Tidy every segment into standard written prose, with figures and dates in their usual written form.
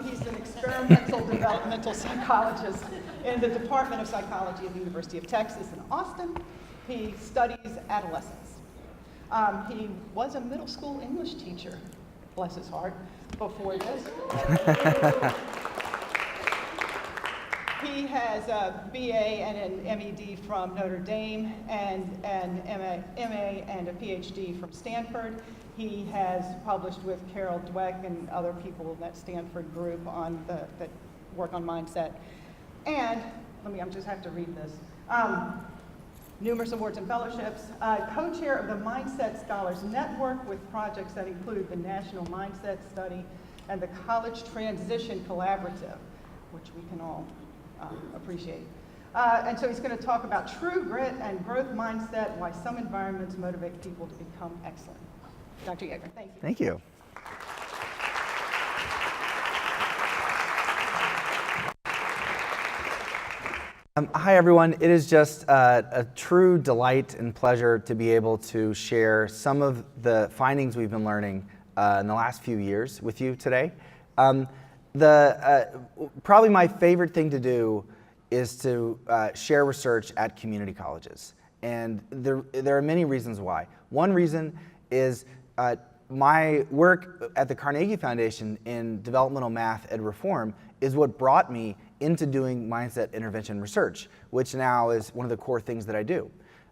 He's an experimental developmental psychologist in the Department of Psychology at the University of Texas in Austin. He studies adolescence. He was a middle school English teacher, bless his heart, before this. He has a BA and an MED from Notre Dame and an MA and a PhD from Stanford. He has published with Carol Dweck and other people in that Stanford group on that work on mindset. And, I just have to read this. Numerous awards and fellowships. Co-chair of the Mindset Scholars Network with projects that include the National Mindset Study and the College Transition Collaborative, which we can all appreciate. And so he's going to talk about true grit and growth mindset, why some environments motivate people to become excellent. Dr. Yeager, thank you. Thank you. Hi, everyone. It is just a true delight and pleasure to be able to share some of the findings we've been learning in the last few years with you today. Probably my favorite thing to do is to share research at community colleges. And there are many reasons why. One reason is my work at the Carnegie Foundation in developmental math and reform is what brought me into doing mindset intervention research, which now is one of the core things that I do.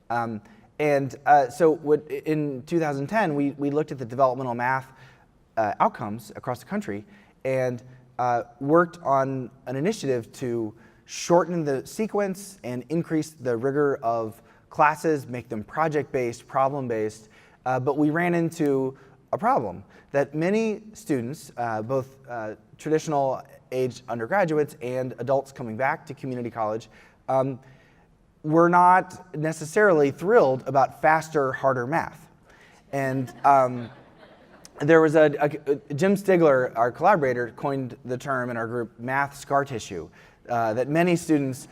So in 2010, we looked at the developmental math outcomes across the country and worked on an initiative to shorten the sequence and increase the rigor of classes, make them project-based, problem-based, but we ran into a problem that many students, both traditional age undergraduates and adults coming back to community college, were not necessarily thrilled about faster, harder math. And there was Jim Stigler, our collaborator, coined the term in our group, math scar tissue, that many students,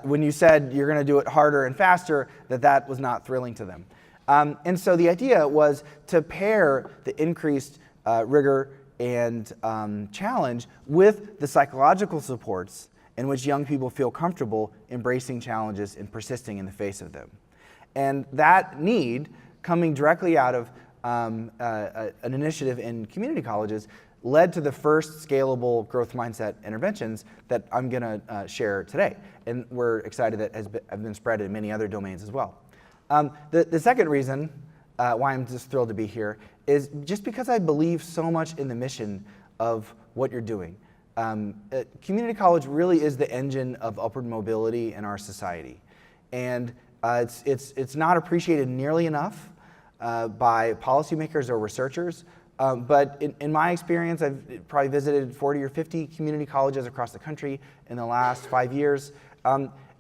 when you said you're going to do it harder and faster, that was not thrilling to them. And so the idea was to pair the increased rigor and challenge with the psychological supports in which young people feel comfortable embracing challenges and persisting in the face of them. And that need, coming directly out of an initiative in community colleges, led to the first scalable growth mindset interventions that I'm going to share today. And we're excited that have been spread in many other domains as well. The second reason why I'm just thrilled to be here is just because I believe so much in the mission of what you're doing. Community college really is the engine of upward mobility in our society. And it's not appreciated nearly enough by policymakers or researchers. But in my experience, I've probably visited 40 or 50 community colleges across the country in the last 5 years.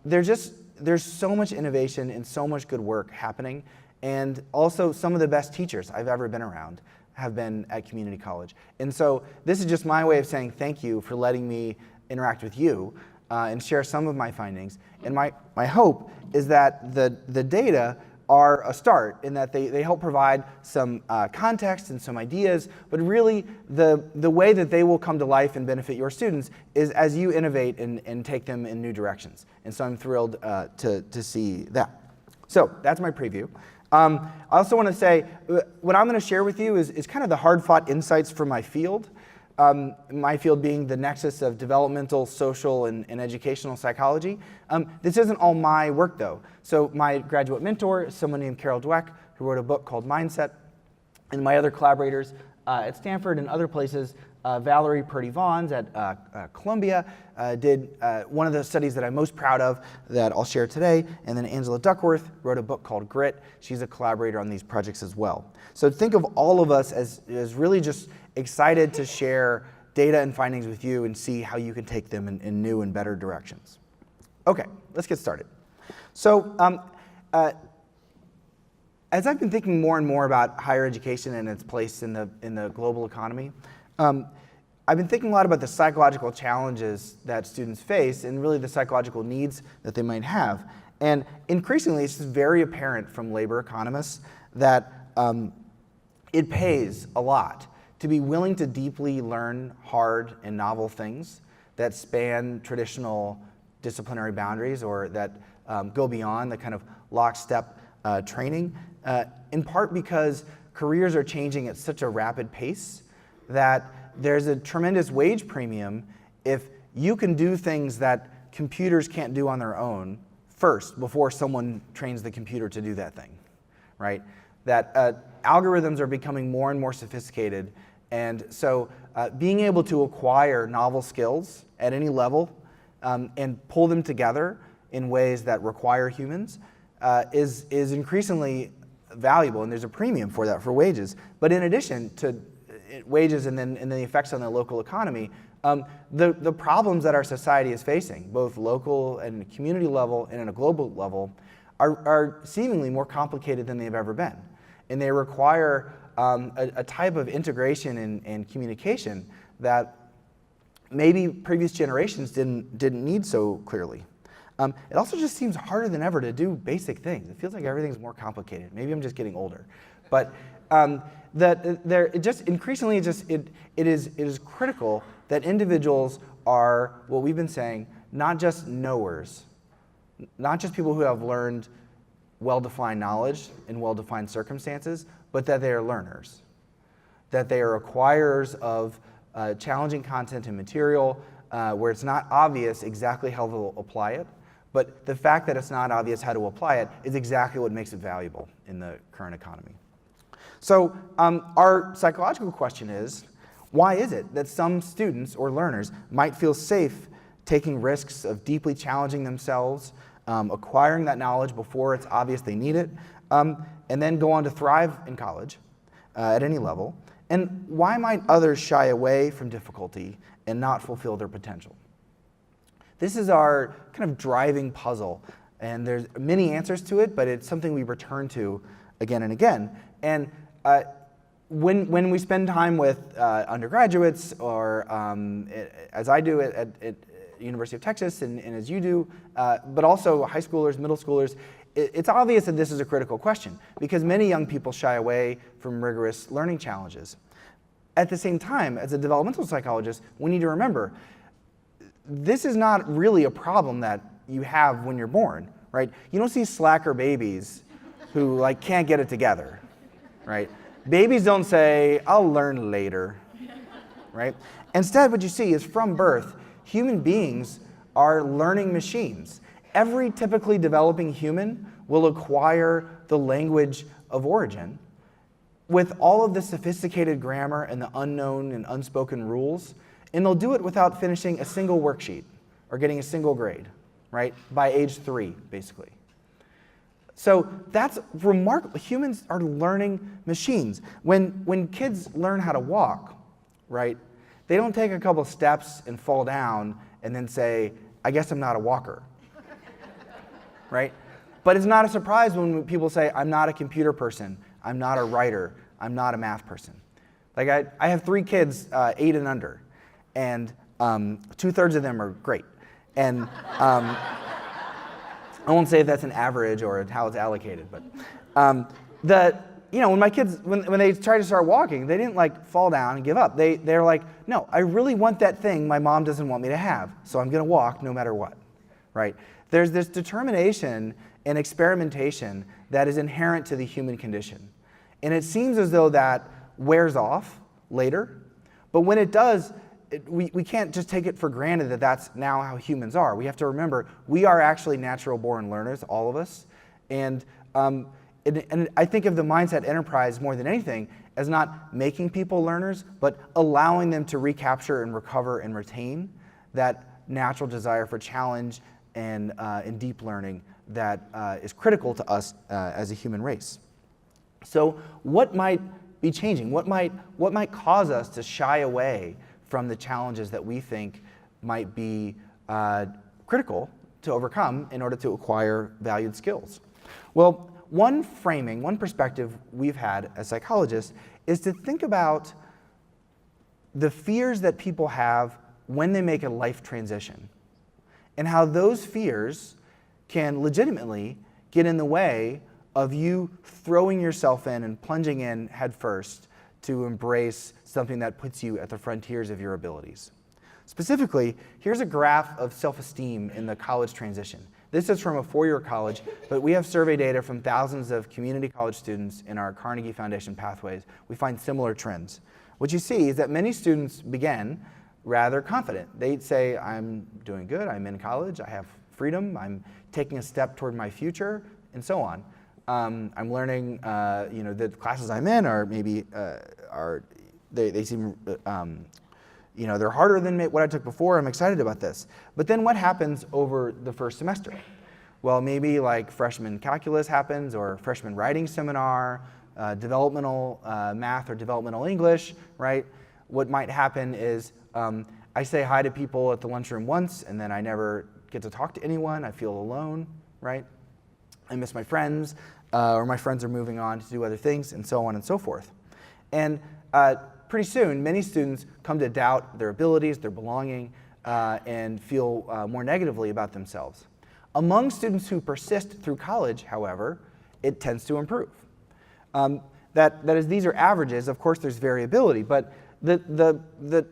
There's so much innovation and so much good work happening. And also some of the best teachers I've ever been around have been at community college. And so this is just my way of saying thank you for letting me interact with you and share some of my findings. And my hope is that the data are a start in that they help provide some context and some ideas, but really the way that they will come to life and benefit your students is as you innovate and take them in new directions. And so I'm thrilled to see that. So that's my preview. I also want to say what I'm going to share with you is kind of the hard-fought insights from my field. My field being the nexus of developmental, social, and educational psychology. This isn't all my work, though. So my graduate mentor is someone named Carol Dweck, who wrote a book called Mindset, and my other collaborators at Stanford and other places, Valerie Purdy-Vaughns at Columbia did one of the studies that I'm most proud of that I'll share today, and then Angela Duckworth wrote a book called Grit. She's a collaborator on these projects as well. So think of all of us as really just excited to share data and findings with you and see how you can take them in new and better directions. Okay, let's get started. So as I've been thinking more and more about higher education and its place in the global economy, I've been thinking a lot about the psychological challenges that students face and really the psychological needs that they might have. And increasingly, it's very apparent from labor economists that it pays a lot to be willing to deeply learn hard and novel things that span traditional disciplinary boundaries or that go beyond the kind of lockstep training, in part because careers are changing at such a rapid pace that there's a tremendous wage premium if you can do things that computers can't do on their own first before someone trains the computer to do that thing, right? That algorithms are becoming more and more sophisticated, and so being able to acquire novel skills at any level and pull them together in ways that require humans is increasingly valuable, and there's a premium for that for wages. But in addition to wages and then the effects on the local economy, the problems that our society is facing, both local and community level and at a global level, are seemingly more complicated than they've ever been. And they require a type of integration and communication that maybe previous generations didn't need so clearly. It also just seems harder than ever to do basic things. It feels like everything's more complicated. Maybe I'm just getting older. But increasingly it is critical that individuals are, what we've been saying, not just knowers, not just people who have learned well-defined knowledge in well-defined circumstances, but that they are learners, that they are acquirers of challenging content and material where it's not obvious exactly how they'll apply it, but the fact that it's not obvious how to apply it is exactly what makes it valuable in the current economy. So our psychological question is, why is it that some students or learners might feel safe taking risks of deeply challenging themselves, acquiring that knowledge before it's obvious they need it, and then go on to thrive in college at any level? And why might others shy away from difficulty and not fulfill their potential? This is our kind of driving puzzle, and there's many answers to it, but it's something we return to again and again. And when we spend time with undergraduates, or as I do at University of Texas, and as you do, but also high schoolers, middle schoolers, it's obvious that this is a critical question because many young people shy away from rigorous learning challenges. At the same time, as a developmental psychologist, we need to remember this is not really a problem that you have when you're born, right? You don't see slacker babies who can't get it together, right? Babies don't say, "I'll learn later," right? Instead, what you see is from birth, human beings are learning machines. Every typically developing human will acquire the language of origin with all of the sophisticated grammar and the unknown and unspoken rules, and they'll do it without finishing a single worksheet or getting a single grade, right? By age 3, basically. So that's remarkable. Humans are learning machines. When kids learn how to walk, right, they don't take a couple steps and fall down and then say, "I guess I'm not a walker," right? But it's not a surprise when people say, "I'm not a computer person, I'm not a writer, I'm not a math person." Like I have 3 kids, 8 and under, and 2/3 of them are great. And I won't say if that's an average or how it's allocated, but when my kids, when they try to start walking, they didn't fall down and give up. They're like, "No, I really want that thing my mom doesn't want me to have, so I'm going to walk no matter what," right? There's this determination and experimentation that is inherent to the human condition. And it seems as though that wears off later, but when it does, we can't just take it for granted that that's now how humans are. We have to remember we are actually natural-born learners, all of us. And I think of the Mindset Enterprise more than anything as not making people learners, but allowing them to recapture and recover and retain that natural desire for challenge and deep learning that is critical to us as a human race. So what might be changing? What might cause us to shy away from the challenges that we think might be critical to overcome in order to acquire valued skills? Well, one perspective we've had as psychologists is to think about the fears that people have when they make a life transition and how those fears can legitimately get in the way of you throwing yourself in and plunging in headfirst to embrace something that puts you at the frontiers of your abilities. Specifically, here's a graph of self-esteem in the college transition. This is from a four-year college, but we have survey data from thousands of community college students in our Carnegie Foundation pathways. We find similar trends. What you see is that many students begin rather confident. They'd say, I'm doing good, I'm in college, I have freedom, I'm taking a step toward my future, and so on. I'm learning, the classes I'm in are maybe, they seem, they're harder than what I took before. I'm excited about this. But then what happens over the first semester? Well, maybe like freshman calculus happens, or freshman writing seminar, developmental math or developmental English, right? What might happen is I say hi to people at the lunchroom once, and then I never get to talk to anyone. I feel alone, right? I miss my friends, or my friends are moving on to do other things, and so on and so forth. And pretty soon, many students come to doubt their abilities, their belonging, and feel more negatively about themselves. Among students who persist through college, however, it tends to improve. That is, these are averages. Of course, there's variability, but the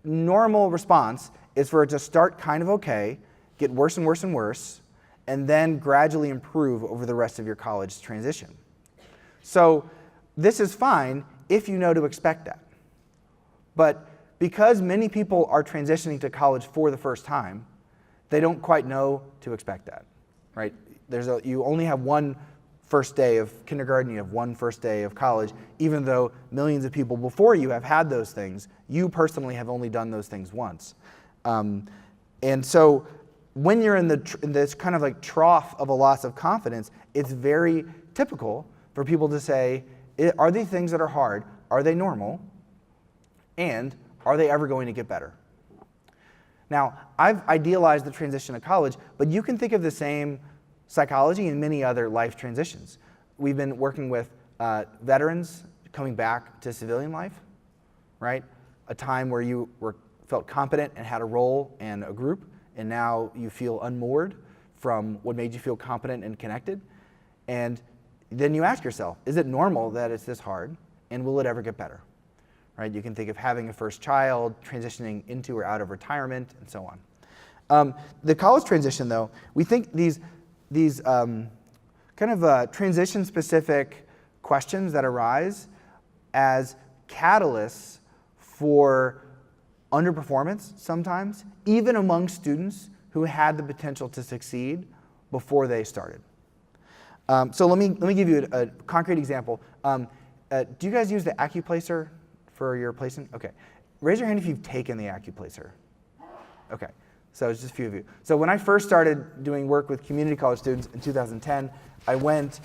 normal response is for it to start kind of okay, get worse and worse and worse, and then gradually improve over the rest of your college transition. So this is fine if you know to expect that. But because many people are transitioning to college for the first time, they don't quite know to expect that, right? You only have one first day of kindergarten, you have one first day of college, even though millions of people before you have had those things. You personally have only done those things once. And so when you're in this kind of like trough of a loss of confidence, it's very typical for people to say, are these things that are hard, are they normal? And are they ever going to get better? Now, I've idealized the transition to college, but you can think of the same psychology in many other life transitions. We've been working with veterans coming back to civilian life, right? A time where you felt competent and had a role and a group, and now you feel unmoored from what made you feel competent and connected. And then you ask yourself, is it normal that it's this hard, and will it ever get better? Right? You can think of having a first child, transitioning into or out of retirement, and so on. The college transition, though, we think these kind of transition-specific questions that arise as catalysts for underperformance sometimes, even among students who had the potential to succeed before they started. So let me give you a concrete example. Do you guys use the AccuPlacer for your placement? Okay. Raise your hand if you've taken the AccuPlacer. Okay. So it's just a few of you. So when I first started doing work with community college students in 2010, I went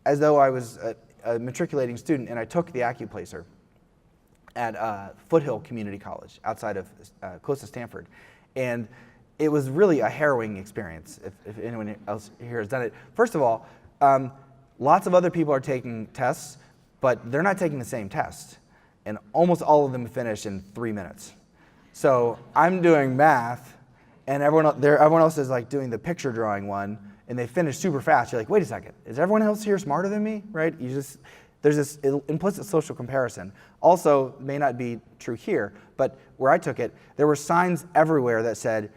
as though I was a matriculating student, and I took the AccuPlacer at Foothill Community College outside of close to Stanford. And it was really a harrowing experience if anyone else here has done it. First of all, lots of other people are taking tests, but they're not taking the same test. And almost all of them finish in 3 minutes. So I'm doing math, and everyone else is like doing the picture drawing one, and they finish super fast. You're like, wait a second, is everyone else here smarter than me, right? There's this implicit social comparison. Also, may not be true here, but where I took it, there were signs everywhere that said,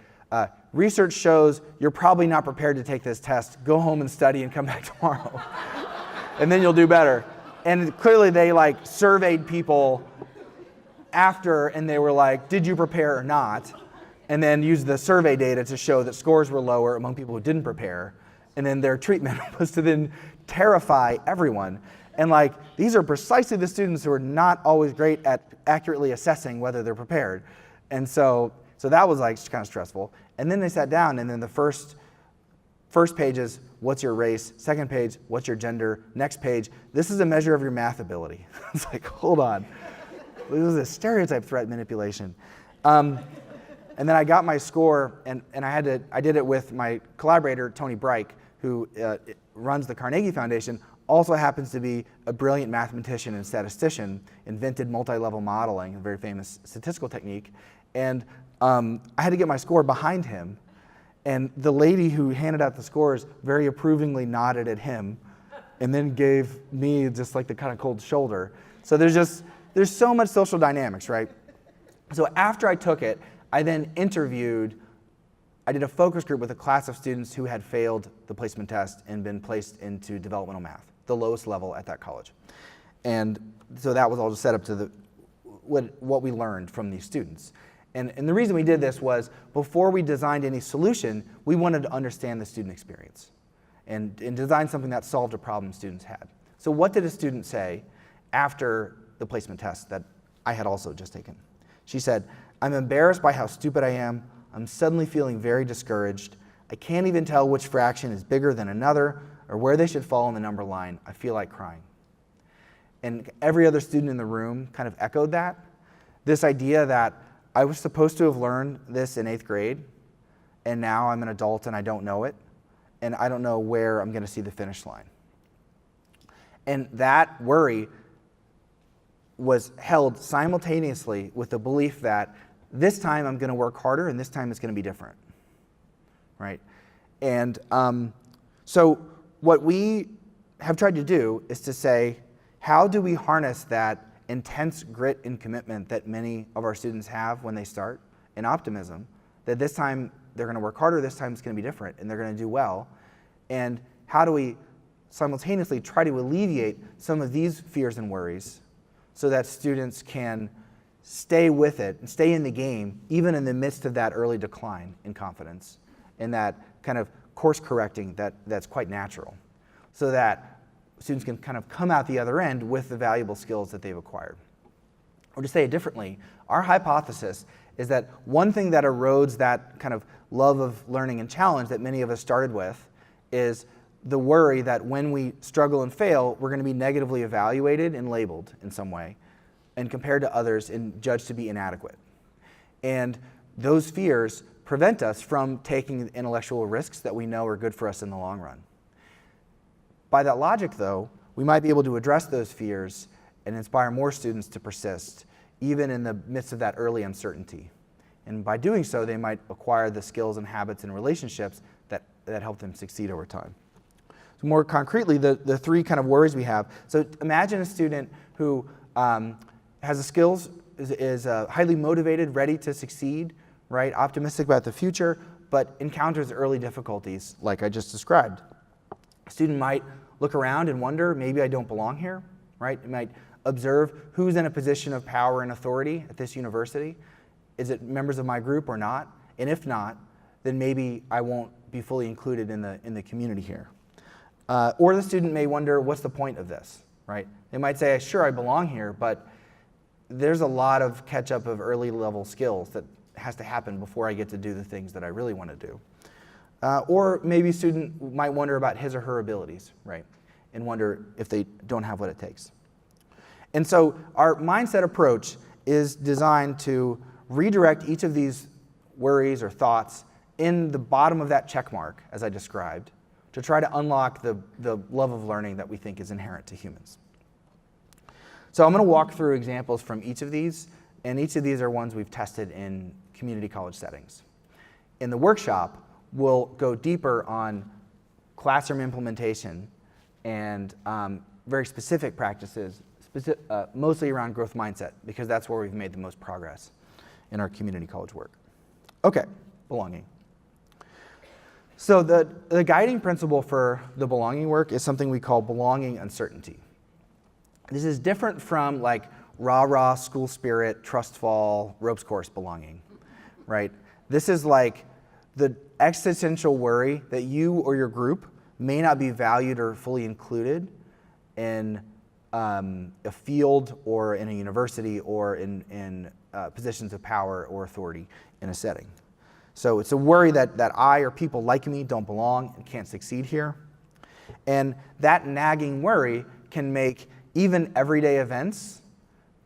research shows you're probably not prepared to take this test. Go home and study and come back tomorrow. And then you'll do better. And clearly they like surveyed people after, and they were like, did you prepare or not? And then used the survey data to show that scores were lower among people who didn't prepare. And then their treatment was to then terrify everyone. And like, these are precisely the students who are not always great at accurately assessing whether they're prepared. And so that was like kind of stressful. And then they sat down, and then the first page is, what's your race? Second page, what's your gender? Next page, this is a measure of your math ability. It's like, hold on. This is a stereotype threat manipulation. And then I got my score, and I did it with my collaborator, Tony Breik, who runs the Carnegie Foundation, also happens to be a brilliant mathematician and statistician, invented multi-level modeling, a very famous statistical technique. And I had to get my score behind him. And the lady who handed out the scores very approvingly nodded at him and then gave me just like the kind of cold shoulder. So there's just there's so much social dynamics, right? So after I took it, I then I did a focus group with a class of students who had failed the placement test and been placed into developmental math, the lowest level at that college. And so that was all just set up to what we learned from these students. And the reason we did this was before we designed any solution, we wanted to understand the student experience and design something that solved a problem students had. So what did a student say after the placement test that I had also just taken? She said, "I'm embarrassed by how stupid I am. I'm suddenly feeling very discouraged. I can't even tell which fraction is bigger than another or where they should fall in the number line. I feel like crying." And every other student in the room kind of echoed that. This idea that I was supposed to have learned this in 8th grade, and now I'm an adult and I don't know it, and I don't know where I'm going to see the finish line. And that worry was held simultaneously with the belief that this time I'm going to work harder and this time it's going to be different, right? And so what we have tried to do is to say, how do we harness that intense grit and commitment that many of our students have when they start, and optimism, that this time they're going to work harder, this time it's going to be different, and they're going to do well, and how do we simultaneously try to alleviate some of these fears and worries so that students can stay with it and stay in the game, even in the midst of that early decline in confidence and that kind of course correcting that's quite natural, so that students can kind of come out the other end with the valuable skills that they've acquired. Or to say it differently, our hypothesis is that one thing that erodes that kind of love of learning and challenge that many of us started with is the worry that when we struggle and fail, we're going to be negatively evaluated and labeled in some way and compared to others and judged to be inadequate. And those fears prevent us from taking intellectual risks that we know are good for us in the long run. By that logic, though, we might be able to address those fears and inspire more students to persist, even in the midst of that early uncertainty. And by doing so, they might acquire the skills and habits and relationships that help them succeed over time. So more concretely, the three kind of worries we have. So imagine a student who has the skills, is highly motivated, ready to succeed, right, optimistic about the future, but encounters early difficulties like I just described. A student might look around and wonder, maybe I don't belong here, right? It might observe who's in a position of power and authority at this university. Is it members of my group or not? And if not, then maybe I won't be fully included in the community here. Or the student may wonder, what's the point of this, right? They might say, sure, I belong here, but there's a lot of catch-up of early level skills that has to happen before I get to do the things that I really want to do. Or maybe a student might wonder about his or her abilities, right? And wonder if they don't have what it takes. And so our mindset approach is designed to redirect each of these worries or thoughts in the bottom of that check mark, as I described, to try to unlock the love of learning that we think is inherent to humans. So I'm going to walk through examples from each of these, and each of these are ones we've tested in community college settings. In the workshop, we'll go deeper on classroom implementation and very specific practices, mostly around growth mindset, because that's where we've made the most progress in our community college work. Okay, belonging. So the guiding principle for the belonging work is something we call belonging uncertainty. This is different from like rah-rah, school spirit, trust fall, ropes course belonging, right? This is like the existential worry that you or your group may not be valued or fully included in a field or in a university or in positions of power or authority in a setting. So it's a worry that I or people like me don't belong and can't succeed here. And that nagging worry can make even everyday events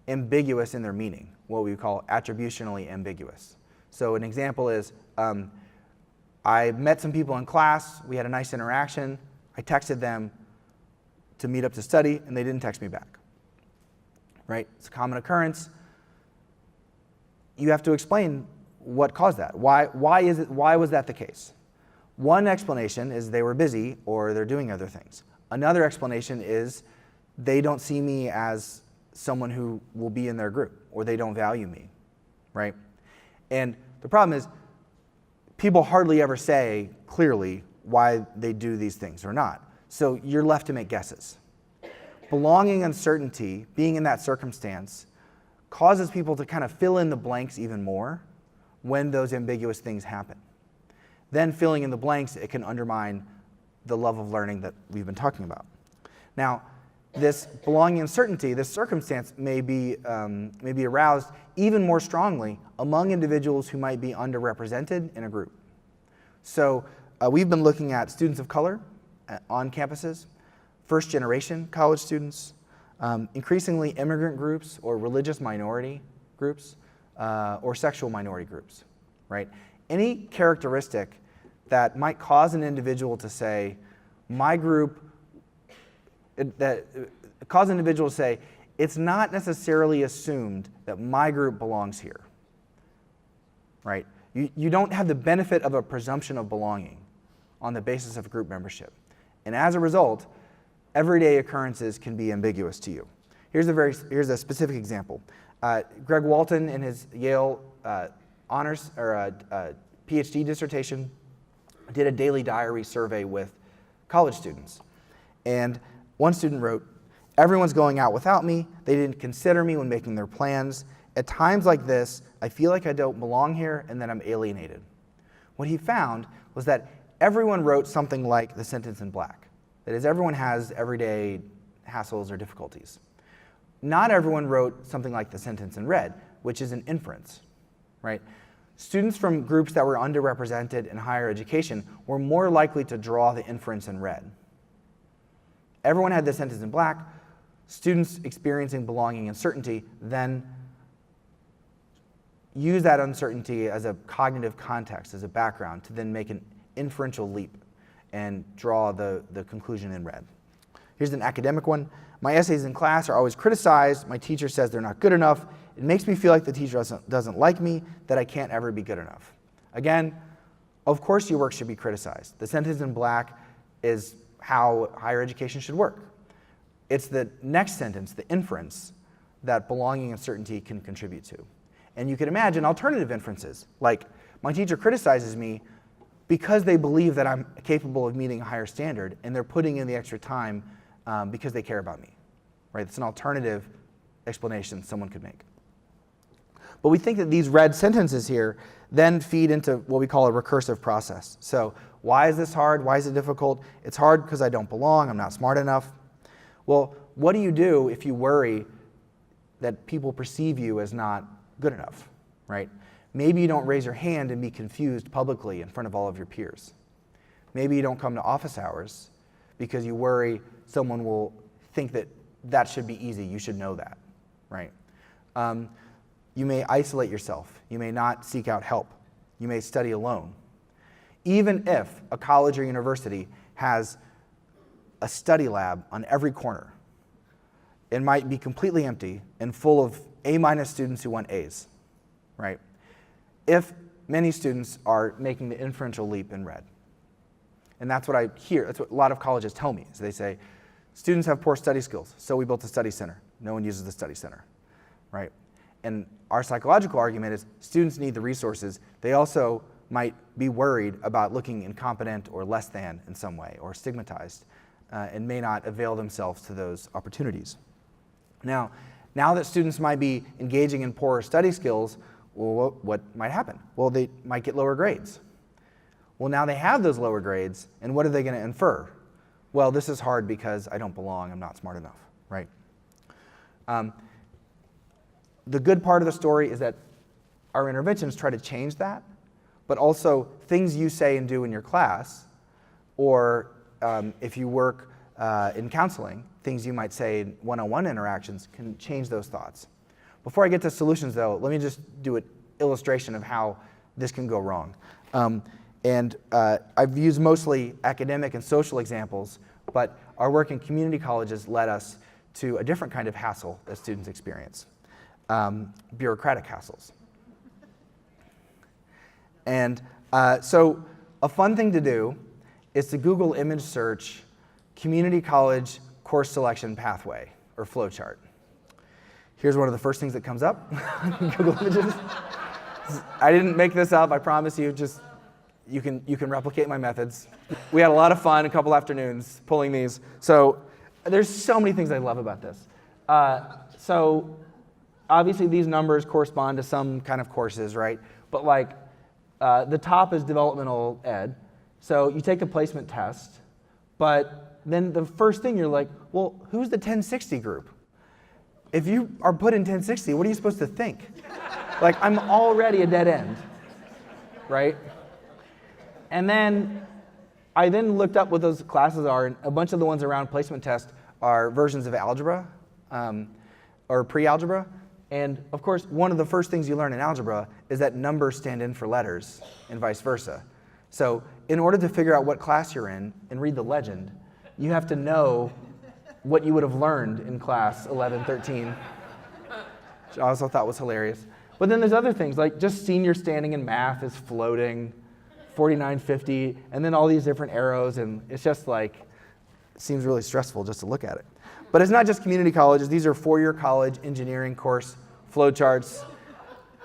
ambiguous in their meaning, what we call attributionally ambiguous. So an example is, I met some people in class, we had a nice interaction, I texted them to meet up to study, and they didn't text me back, right? It's a common occurrence. You have to explain what caused that. Why was that the case? One explanation is they were busy or they're doing other things. Another explanation is they don't see me as someone who will be in their group, or they don't value me, right? And the problem is, people hardly ever say clearly why they do these things or not. So you're left to make guesses. Belonging uncertainty, being in that circumstance, causes people to kind of fill in the blanks even more when those ambiguous things happen. Then filling in the blanks, it can undermine the love of learning that we've been talking about. Now, this belonging uncertainty, this circumstance may be aroused even more strongly among individuals who might be underrepresented in a group. So we've been looking at students of color on campuses, first-generation college students, increasingly immigrant groups or religious minority groups, or sexual minority groups, right? Any characteristic that might cause an individual to say, my group, cause an individual to say, it's not necessarily assumed that my group belongs here, right? You don't have the benefit of a presumption of belonging on the basis of group membership. And as a result, everyday occurrences can be ambiguous to you. Here's a specific example. Greg Walton, in his Yale honors or PhD dissertation, did a daily diary survey with college students. And one student wrote, "Everyone's going out without me. They didn't consider me when making their plans. At times like this, I feel like I don't belong here and that I'm alienated." What he found was that everyone wrote something like the sentence in black. That is, everyone has everyday hassles or difficulties. Not everyone wrote something like the sentence in red, which is an inference, right? Students from groups that were underrepresented in higher education were more likely to draw the inference in red. Everyone had the sentence in black. Students experiencing belonging uncertainty then use that uncertainty as a cognitive context, as a background, to then make an inferential leap and draw the conclusion in red. Here's an academic one. "My essays in class are always criticized. My teacher says they're not good enough. It makes me feel like the teacher doesn't like me, that I can't ever be good enough." Again, of course your work should be criticized. The sentence in black is how higher education should work. It's the next sentence, the inference, that belonging uncertainty can contribute to. And you can imagine alternative inferences, like, my teacher criticizes me because they believe that I'm capable of meeting a higher standard, and they're putting in the extra time because they care about me, right? It's an alternative explanation someone could make. But we think that these red sentences here then feed into what we call a recursive process. So why is this hard? Why is it difficult? It's hard because I don't belong. I'm not smart enough. Well, what do you do if you worry that people perceive you as not good enough, right? Maybe you don't raise your hand and be confused publicly in front of all of your peers. Maybe you don't come to office hours because you worry someone will think that that should be easy, you should know that, right? You may isolate yourself. You may not seek out help. You may study alone. Even if a college or university has a study lab on every corner, it might be completely empty and full of A- students who want A's, right? If many students are making the inferential leap in red. And that's what I hear, that's what a lot of colleges tell me. So they say, students have poor study skills, so we built a study center. No one uses the study center, right? And our psychological argument is students need the resources. They also might be worried about looking incompetent or less than in some way, or stigmatized, and may not avail themselves to those opportunities. Now that students might be engaging in poorer study skills, well, what might happen? Well, they might get lower grades. Well, now they have those lower grades, and what are they going to infer? Well, this is hard because I don't belong, I'm not smart enough, right? The good part of the story is that our interventions try to change that, but also things you say and do in your class, or if you work in counseling, things you might say in one-on-one interactions can change those thoughts. Before I get to solutions, though, let me just do an illustration of how this can go wrong. I've used mostly academic and social examples, but our work in community colleges led us to a different kind of hassle that students experience, bureaucratic hassles. And so a fun thing to do is to Google image search community college course selection pathway or flowchart. Here's one of the first things that comes up in Google Images. I didn't make this up, I promise you. Just you can replicate my methods. We had a lot of fun, a couple afternoons pulling these. So there's so many things I love about this. So obviously these numbers correspond to some kind of courses, right? But like the top is developmental ed. So you take the placement test, but then the first thing you're like, well, who's the 1060 group? If you are put in 1060, what are you supposed to think? Like, I'm already a dead end, right? And then I looked up what those classes are, and a bunch of the ones around placement test are versions of algebra or pre-algebra. And of course, one of the first things you learn in algebra is that numbers stand in for letters and vice versa. So in order to figure out what class you're in and read the legend, you have to know what you would have learned in class 11, 13, which I also thought was hilarious. But then there's other things, like just senior standing in math is floating, 4950, and then all these different arrows, and it's just like, it seems really stressful just to look at it. But it's not just community colleges. These are four-year college engineering course flowcharts.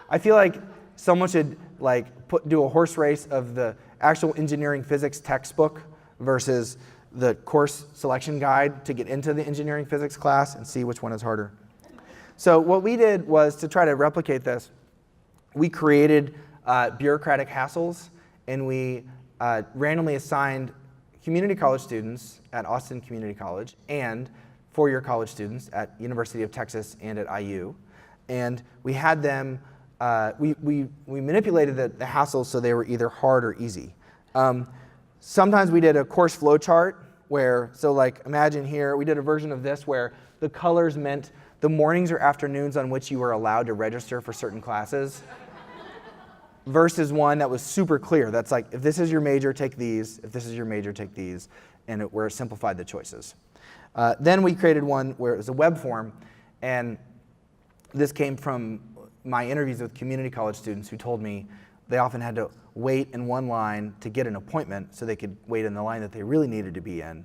I feel like someone should like do a horse race of the actual engineering physics textbook versus the course selection guide to get into the engineering physics class and see which one is harder. So what we did was to try to replicate this. We created bureaucratic hassles, and we randomly assigned community college students at Austin Community College and four-year college students at University of Texas and at IU. And we had them, we manipulated the hassles so they were either hard or easy. Sometimes we did a course flow chart where, so like imagine here, we did a version of this where the colors meant the mornings or afternoons on which you were allowed to register for certain classes versus one that was super clear. That's like, if this is your major, take these. If this is your major, take these. And where it simplified the choices. Then we created one where it was a web form, and this came from my interviews with community college students who told me they often had to wait in one line to get an appointment so they could wait in the line that they really needed to be in,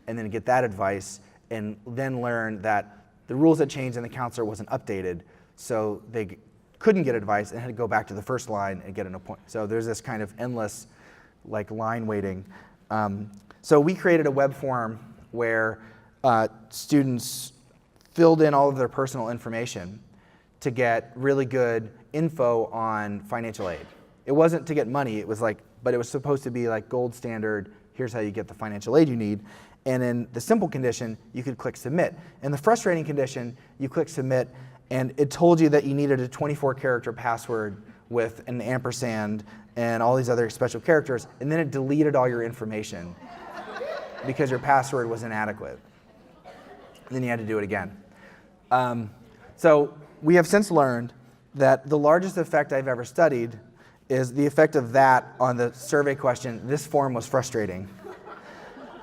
and then get that advice, and then learn that the rules had changed and the counselor wasn't updated, so they couldn't get advice and had to go back to the first line and get an appointment. So there's this kind of endless like line waiting. So we created a web form where students filled in all of their personal information to get really good info on financial aid. It wasn't to get money, it was like, but it was supposed to be like gold standard, here's how you get the financial aid you need. And in the simple condition, you could click submit. In the frustrating condition, you click submit, and it told you that you needed a 24-character password with an ampersand and all these other special characters, and then it deleted all your information because your password was inadequate. And then you had to do it again. So we have since learned that the largest effect I've ever studied is the effect of that on the survey question, this form was frustrating.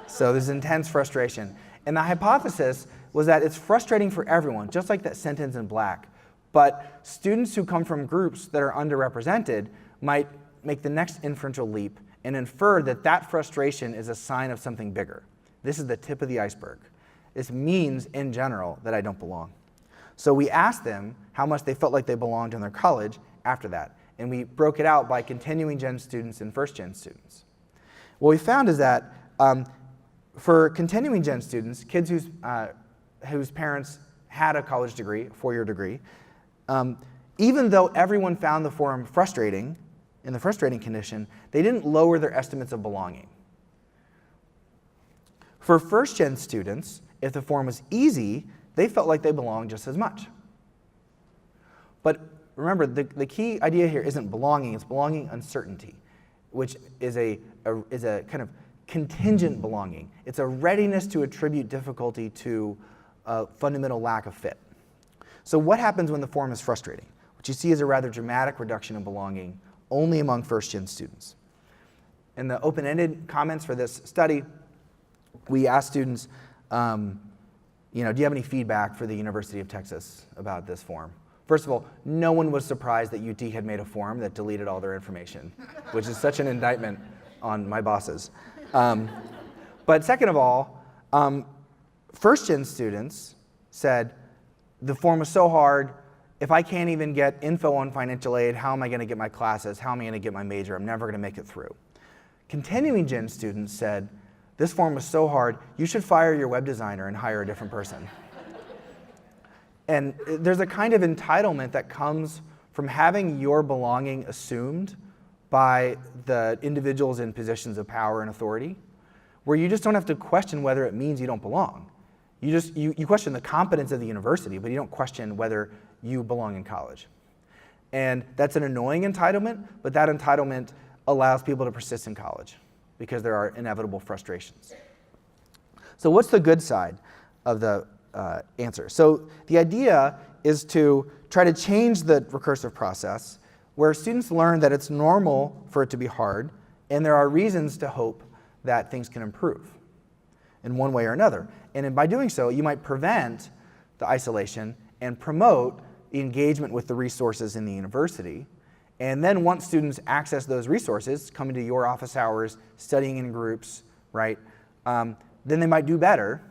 So there's intense frustration. And the hypothesis was that it's frustrating for everyone, just like that sentence in black. But students who come from groups that are underrepresented might make the next inferential leap and infer that that frustration is a sign of something bigger. This is the tip of the iceberg. This means, in general, that I don't belong. So we asked them how much they felt like they belonged in their college after that. And we broke it out by continuing gen students and first gen students. What we found is that for continuing gen students, kids whose parents had a college degree, a four-year degree, even though everyone found the form frustrating, in the frustrating condition, they didn't lower their estimates of belonging. For first gen students, if the form was easy, they felt like they belonged just as much. But remember, the key idea here isn't belonging, it's belonging uncertainty, which is a kind of contingent belonging. It's a readiness to attribute difficulty to a fundamental lack of fit. So what happens when the form is frustrating? What you see is a rather dramatic reduction in belonging only among first-gen students. In the open-ended comments for this study, we asked students, do you have any feedback for the University of Texas about this form? First of all, no one was surprised that UT had made a form that deleted all their information, which is such an indictment on my bosses. But second of all, first-gen students said, the form was so hard, if I can't even get info on financial aid, how am I going to get my classes? How am I going to get my major? I'm never going to make it through. Continuing gen students said, this form was so hard, you should fire your web designer and hire a different person. And there's a kind of entitlement that comes from having your belonging assumed by the individuals in positions of power and authority, where you just don't have to question whether it means you don't belong. You question the competence of the university, but you don't question whether you belong in college. And that's an annoying entitlement, but that entitlement allows people to persist in college because there are inevitable frustrations. So what's the good side of the answer? So the idea is to try to change the recursive process where students learn that it's normal for it to be hard, and there are reasons to hope that things can improve in one way or another. And by doing so, you might prevent the isolation and promote the engagement with the resources in the university. And then once students access those resources, coming to your office hours, studying in groups, right, then they might do better.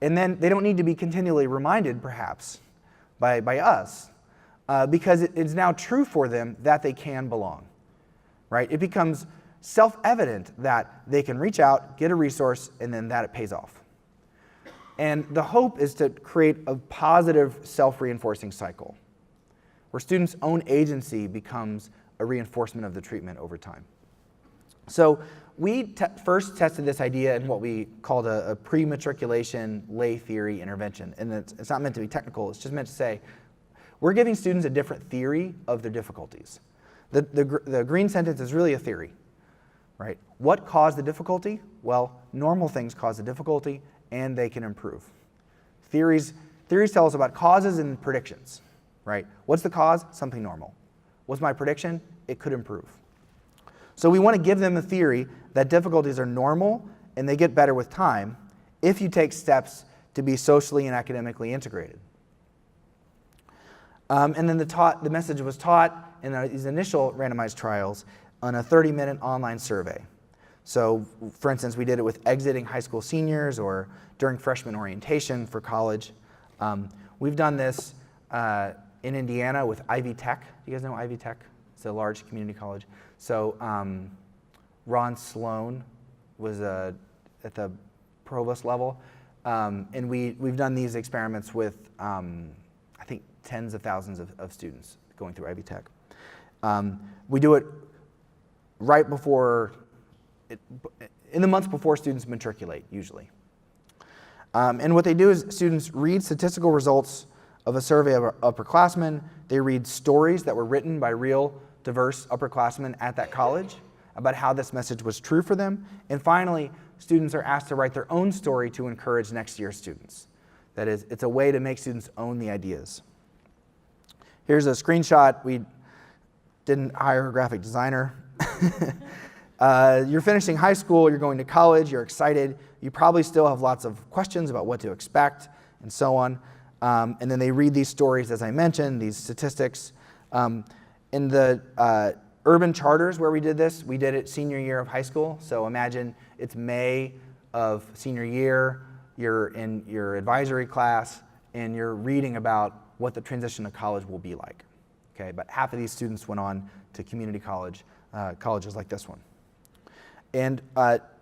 And then they don't need to be continually reminded, perhaps, by us, because it's now true for them that they can belong, right? It becomes self-evident that they can reach out, get a resource, and then that it pays off. And the hope is to create a positive self-reinforcing cycle where students' own agency becomes a reinforcement of the treatment over time. So we first tested this idea in what we called a pre-matriculation lay theory intervention. And it's not meant to be technical, it's just meant to say, we're giving students a different theory of their difficulties. The green sentence is really a theory, right? What caused the difficulty? Well, normal things cause the difficulty, and they can improve. Theories tell us about causes and predictions, right? What's the cause? Something normal. What's my prediction? It could improve. So we want to give them a theory that difficulties are normal and they get better with time if you take steps to be socially and academically integrated. And then the message was taught in these initial randomized trials on a 30-minute online survey. So, for instance, we did it with exiting high school seniors or during freshman orientation for college. We've done this in Indiana with Ivy Tech. Do you guys know Ivy Tech? It's a large community college. So Ron Sloan was at the provost level. And we've done these experiments with, I think, tens of thousands of students going through Ivy Tech. We do it right before, in the months before students matriculate, usually. And what they do is students read statistical results of a survey of upperclassmen. They read stories that were written by real, diverse upperclassmen at that college about how this message was true for them. And finally, students are asked to write their own story to encourage next year's students. That is, it's a way to make students own the ideas. Here's a screenshot. We didn't hire a graphic designer. You're finishing high school, you're going to college, you're excited. You probably still have lots of questions about what to expect and so on. And then they read these stories, as I mentioned, these statistics. In the urban charters where we did this, we did it senior year of high school. So imagine it's May of senior year, you're in your advisory class, and you're reading about what the transition to college will be like. Okay, but half of these students went on to community college, colleges like this one. And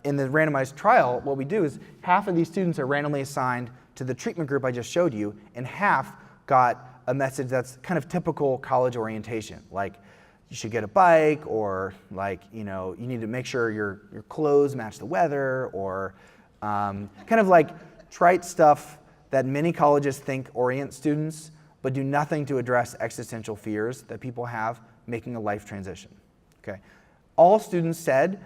in the randomized trial, what we do is half of these students are randomly assigned to the treatment group I just showed you, and half got a message that's kind of typical college orientation, like you should get a bike, or like, you know, you need to make sure your clothes match the weather, or kind of like trite stuff that many colleges think orient students, but do nothing to address existential fears that people have making a life transition. Okay, all students said,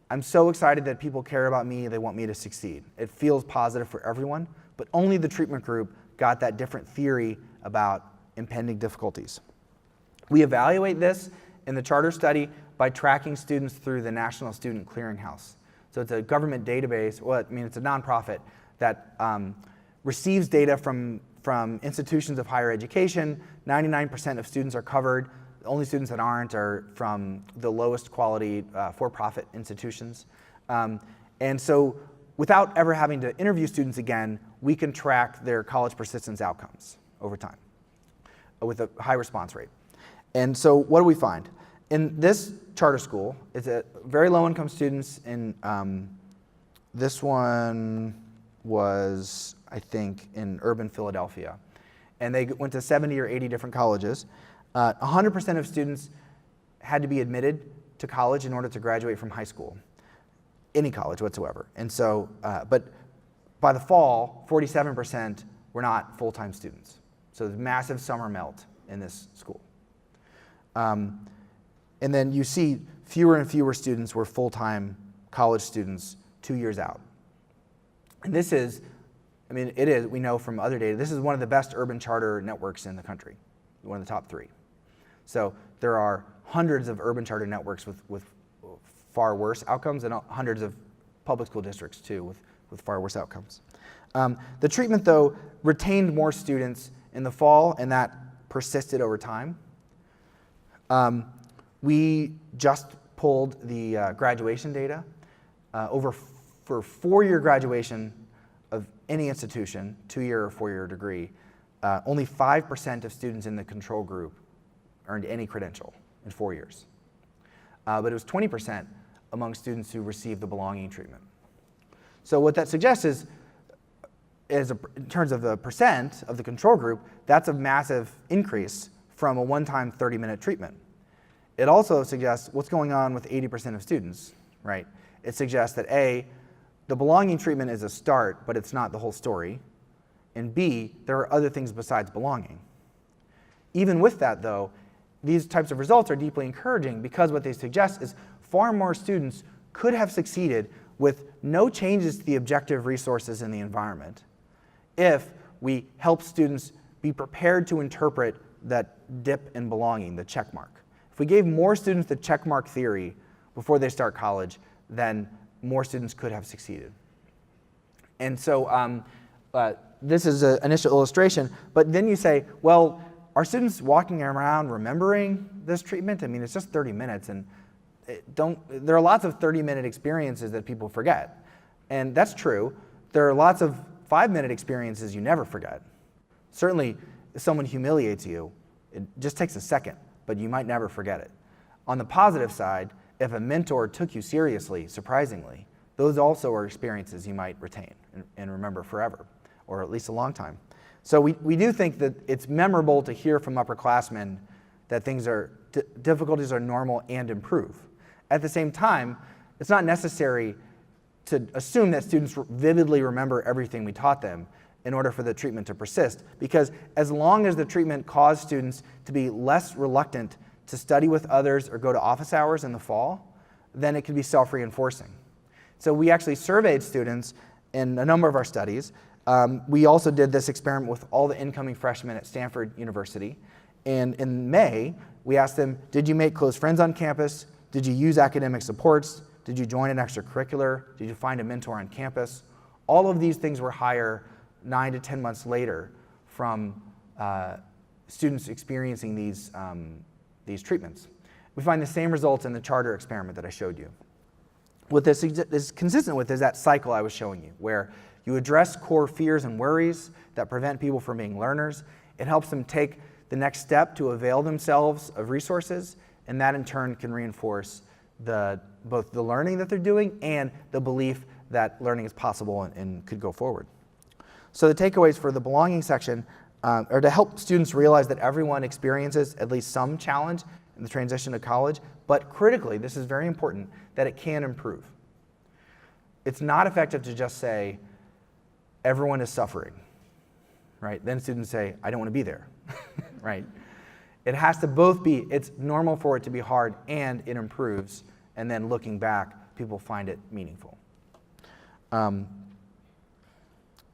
I'm so excited that people care about me, they want me to succeed. It feels positive for everyone, but only the treatment group got that different theory about impending difficulties. We evaluate this in the charter study by tracking students through the National Student Clearinghouse. So it's a government database, well, I mean, it's a nonprofit that receives data from institutions of higher education. 99% of students are covered. The only students that aren't are from the lowest quality for-profit institutions. And so without ever having to interview students again, we can track their college persistence outcomes. over time with a high response rate. And so what do we find? In this charter school, it's a very low-income students. In this one was, I think, in urban Philadelphia. And they went to 70 or 80 different colleges. 100% of students had to be admitted to college in order to graduate from high school, any college whatsoever. And so, but by the fall, 47% were not full-time students. So there's massive summer melt in this school. And then you see fewer and fewer students were full-time college students 2 years out. And this is, I mean, it is, we know from other data, this is one of the best urban charter networks in the country, one of the top 3. So there are hundreds of urban charter networks with far worse outcomes, and hundreds of public school districts too with far worse outcomes. The treatment, though, retained more students in the fall, and that persisted over time. We just pulled the graduation data. For 4-year graduation of any institution, 2-year or 4-year degree, only 5% of students in the control group earned any credential in 4 years. But it was 20% among students who received the belonging treatment. So what that suggests is in terms of the percent of the control group, that's a massive increase from a one-time 30-minute treatment. It also suggests what's going on with 80% of students, right? It suggests that A, the belonging treatment is a start, but it's not the whole story. And B, there are other things besides belonging. Even with that, though, these types of results are deeply encouraging because what they suggest is far more students could have succeeded with no changes to the objective resources in the environment if we help students be prepared to interpret that dip in belonging, the check mark. If we gave more students the check mark theory before they start college, then more students could have succeeded. And so this is an initial illustration, but then you say, well, are students walking around remembering this treatment? I mean, it's just 30 minutes, and there are lots of 30-minute experiences that people forget. And that's true. There are lots of 5-minute experiences you never forget. Certainly, if someone humiliates you, it just takes a second, but you might never forget it. On the positive side, if a mentor took you seriously, surprisingly, those also are experiences you might retain and remember forever, or at least a long time. So we do think that it's memorable to hear from upperclassmen that difficulties are normal and improve. At the same time, it's not necessary to assume that students vividly remember everything we taught them in order for the treatment to persist, because as long as the treatment caused students to be less reluctant to study with others or go to office hours in the fall, then it can be self-reinforcing. So we actually surveyed students in a number of our studies. We also did this experiment with all the incoming freshmen at Stanford University. And in May, we asked them, did you make close friends on campus? Did you use academic supports? Did you join an extracurricular? Did you find a mentor on campus? All of these things were higher 9 to 10 months later from students experiencing these treatments. We find the same results in the charter experiment that I showed you. What this is consistent with is that cycle I was showing you, where you address core fears and worries that prevent people from being learners. It helps them take the next step to avail themselves of resources, and that in turn can reinforce both the learning that they're doing and the belief that learning is possible and could go forward. So the takeaways for the belonging section are to help students realize that everyone experiences at least some challenge in the transition to college, but critically, this is very important, that it can improve. It's not effective to just say, everyone is suffering, right? Then students say, I don't want to be there, right? It has to both be, it's normal for it to be hard and it improves, and then looking back, people find it meaningful.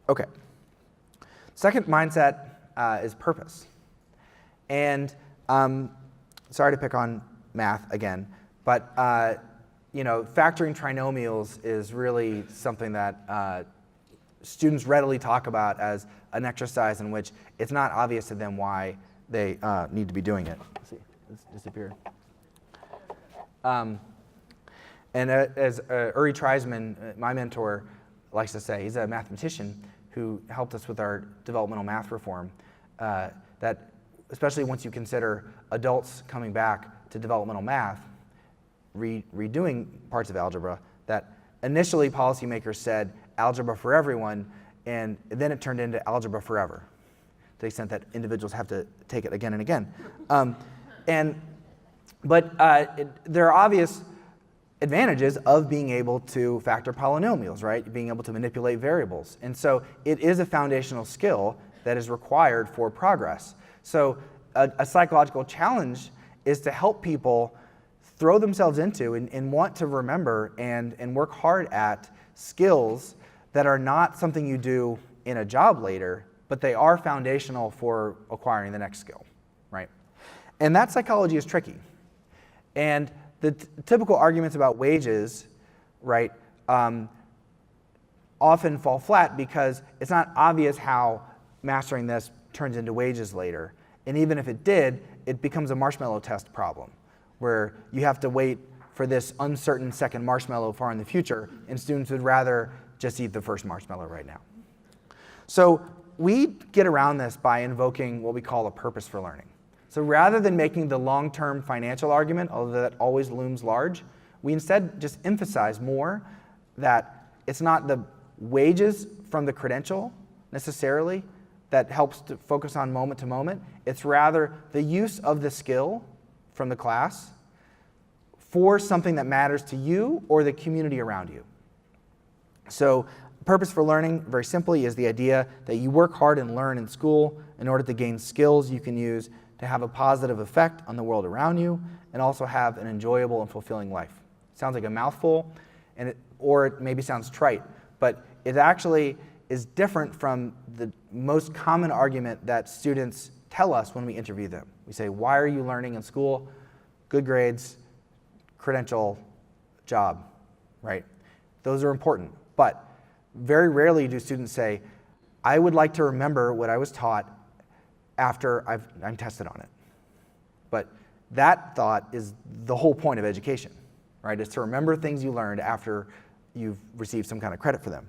Okay. Second mindset is purpose. And sorry to pick on math again, but factoring trinomials is really something that students readily talk about as an exercise in which it's not obvious to them why they need to be doing it. Let's see, it's disappeared. And as Uri Treisman, my mentor, likes to say, he's a mathematician who helped us with our developmental math reform. that especially once you consider adults coming back to developmental math, redoing parts of algebra, that initially policymakers said algebra for everyone, and then it turned into algebra forever, to the extent that individuals have to take it again and again. There are obvious advantages of being able to factor polynomials, right? Being able to manipulate variables. And so it is a foundational skill that is required for progress. So a psychological challenge is to help people throw themselves into and want to remember and work hard at skills that are not something you do in a job later, but they are foundational for acquiring the next skill, right? And that psychology is tricky. And the typical arguments about wages, right, often fall flat because it's not obvious how mastering this turns into wages later. And even if it did, it becomes a marshmallow test problem, where you have to wait for this uncertain second marshmallow far in the future, and students would rather just eat the first marshmallow right now. So we get around this by invoking what we call a purpose for learning. So rather than making the long-term financial argument, although that always looms large, we instead just emphasize more that it's not the wages from the credential necessarily that helps to focus on moment to moment. It's rather the use of the skill from the class for something that matters to you or the community around you. So purpose for learning, very simply, is the idea that you work hard and learn in school in order to gain skills you can use to have a positive effect on the world around you and also have an enjoyable and fulfilling life. Sounds like a mouthful, or it maybe sounds trite, but it actually is different from the most common argument that students tell us when we interview them. We say, why are you learning in school? Good grades, credential, job, right? Those are important, but very rarely do students say, I would like to remember what I was taught after I'm tested on it. But that thought is the whole point of education, right? Is to remember things you learned after you've received some kind of credit for them.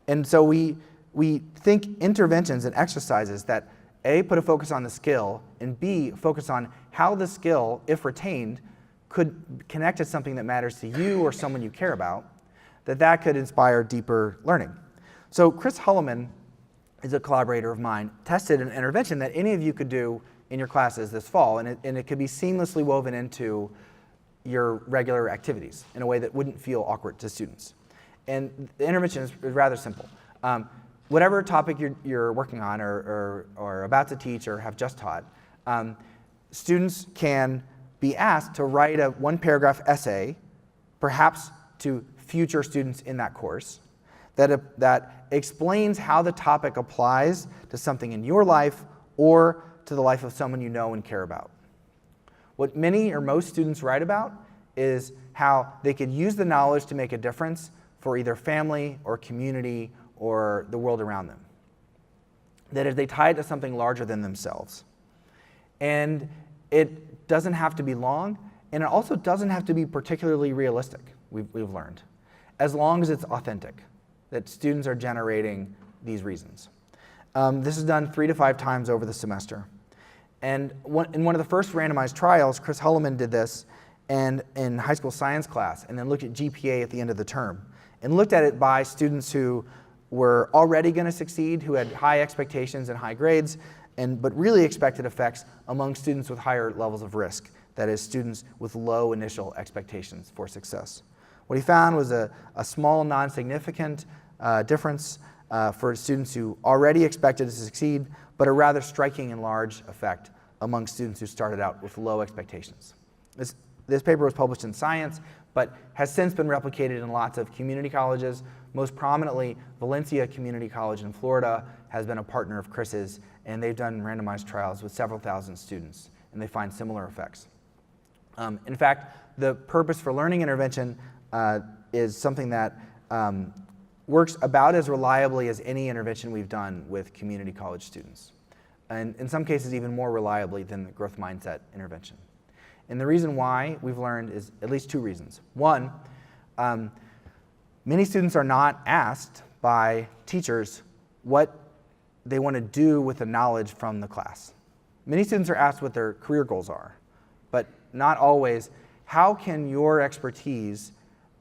And so we think interventions and exercises that A, put a focus on the skill, and B, focus on how the skill, if retained, could connect to something that matters to you or someone you care about, that could inspire deeper learning. So Chris Hulleman is a collaborator of mine, tested an intervention that any of you could do in your classes this fall, and it could be seamlessly woven into your regular activities in a way that wouldn't feel awkward to students. And the intervention is rather simple. Whatever topic you're working on or about to teach or have just taught, students can be asked to write a one-paragraph essay, perhaps to future students in that course, that explains how the topic applies to something in your life or to the life of someone you know and care about. What many or most students write about is how they could use the knowledge to make a difference for either family or community or the world around them. That is, they tie it to something larger than themselves. And it doesn't have to be long, and it also doesn't have to be particularly realistic, we've learned, as long as it's authentic, that students are generating these reasons. This is done 3 to 5 times over the semester. And in one of the first randomized trials, Chris Hulleman did this and in high school science class, and then looked at GPA at the end of the term, and looked at it by students who were already going to succeed, who had high expectations and high grades, but really expected effects among students with higher levels of risk, that is, students with low initial expectations for success. What he found was a small, non-significant difference for students who already expected to succeed, but a rather striking and large effect among students who started out with low expectations. This paper was published in Science, but has since been replicated in lots of community colleges. Most prominently, Valencia Community College in Florida has been a partner of Chris's, and they've done randomized trials with several thousand students, and they find similar effects. In fact, the purpose for learning intervention is something that works about as reliably as any intervention we've done with community college students, and in some cases even more reliably than the growth mindset intervention. And the reason why we've learned is at least 2 reasons. One, many students are not asked by teachers what they want to do with the knowledge from the class. Many students are asked what their career goals are, but not always, how can your expertise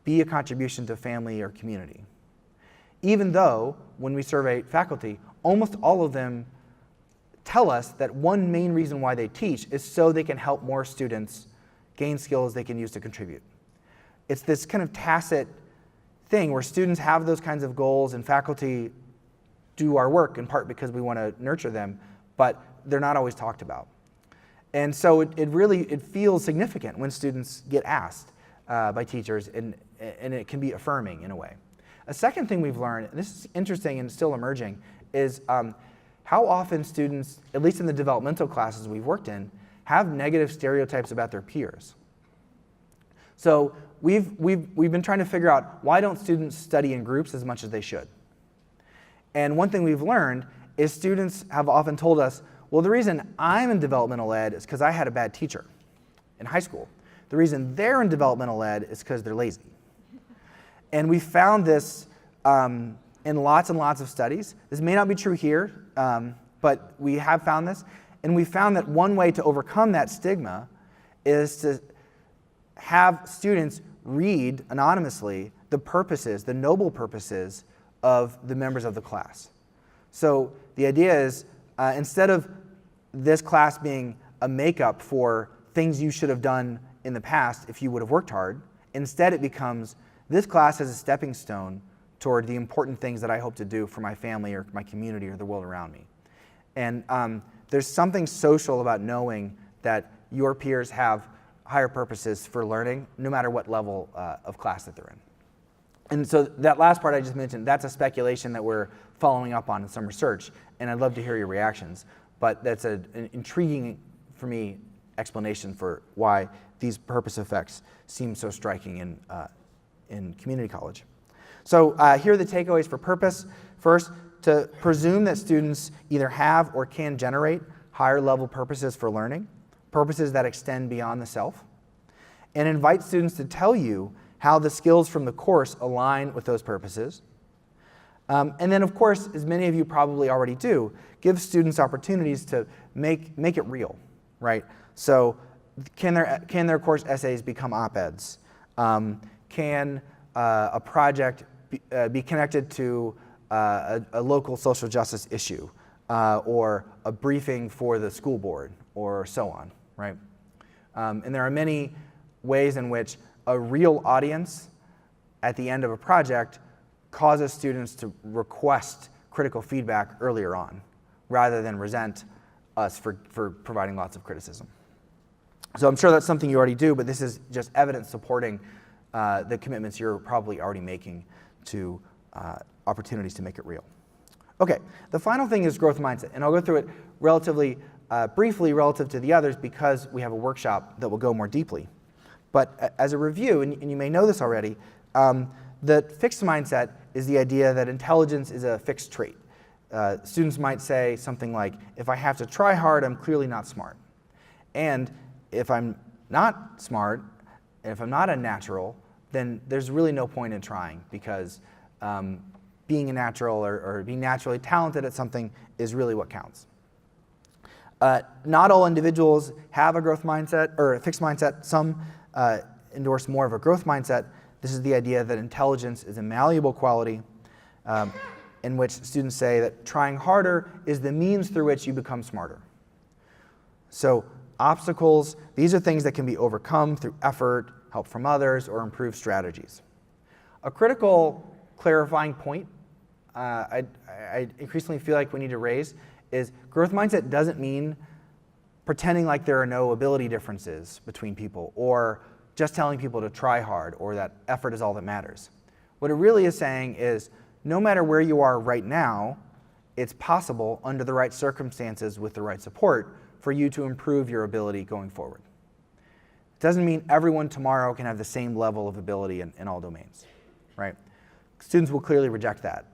be a contribution to family or community? Even though, when we survey faculty, almost all of them tell us that one main reason why they teach is so they can help more students gain skills they can use to contribute. It's this kind of tacit thing where students have those kinds of goals and faculty do our work in part because we want to nurture them, but they're not always talked about. And so it feels significant when students get asked by teachers, and it can be affirming in a way. A second thing we've learned, and this is interesting and still emerging, is how often students, at least in the developmental classes we've worked in, have negative stereotypes about their peers. So we've been trying to figure out, why don't students study in groups as much as they should? And one thing we've learned is students have often told us, well, the reason I'm in developmental ed is because I had a bad teacher in high school. The reason they're in developmental ed is because they're lazy. And we found this in lots and lots of studies. This may not be true here, but we have found this. And we found that one way to overcome that stigma is to have students read anonymously the purposes, the noble purposes of the members of the class. So the idea is, instead of this class being a makeup for things you should have done in the past if you would have worked hard, instead it becomes, this class is a stepping stone toward the important things that I hope to do for my family or my community or the world around me. And there's something social about knowing that your peers have higher purposes for learning, no matter what level of class that they're in. And so that last part I just mentioned, that's a speculation that we're following up on in some research, and I'd love to hear your reactions. But that's an intriguing, for me, explanation for why these purpose effects seem so striking in community college. So here are the takeaways for purpose. First, to presume that students either have or can generate higher level purposes for learning, purposes that extend beyond the self, and invite students to tell you how the skills from the course align with those purposes. And then, of course, as many of you probably already do, give students opportunities to make it real, right? So can their course essays become op-eds? Can a project be connected to a local social justice issue or a briefing for the school board or so on, right? And there are many ways in which a real audience at the end of a project causes students to request critical feedback earlier on, rather than resent us for providing lots of criticism. So I'm sure that's something you already do, but this is just evidence supporting the commitments you're probably already making to opportunities to make it real. Okay, the final thing is growth mindset, and I'll go through it relatively briefly relative to the others because we have a workshop that will go more deeply. But as a review, and you may know this already, the fixed mindset is the idea that intelligence is a fixed trait. Students might say something like, if I have to try hard, I'm clearly not smart. And if I'm not smart, and if I'm not a natural, then there's really no point in trying because being a natural or being naturally talented at something is really what counts. Not all individuals have a growth mindset or a fixed mindset. Some endorse more of a growth mindset. This is the idea that intelligence is a malleable quality in which students say that trying harder is the means through which you become smarter. So obstacles, these are things that can be overcome through effort, help from others, or improved strategies. A critical clarifying point I increasingly feel like we need to raise is growth mindset doesn't mean pretending like there are no ability differences between people or just telling people to try hard or that effort is all that matters. What it really is saying is no matter where you are right now, it's possible under the right circumstances with the right support for you to improve your ability going forward. It doesn't mean everyone tomorrow can have the same level of ability in all domains, right? Students will clearly reject that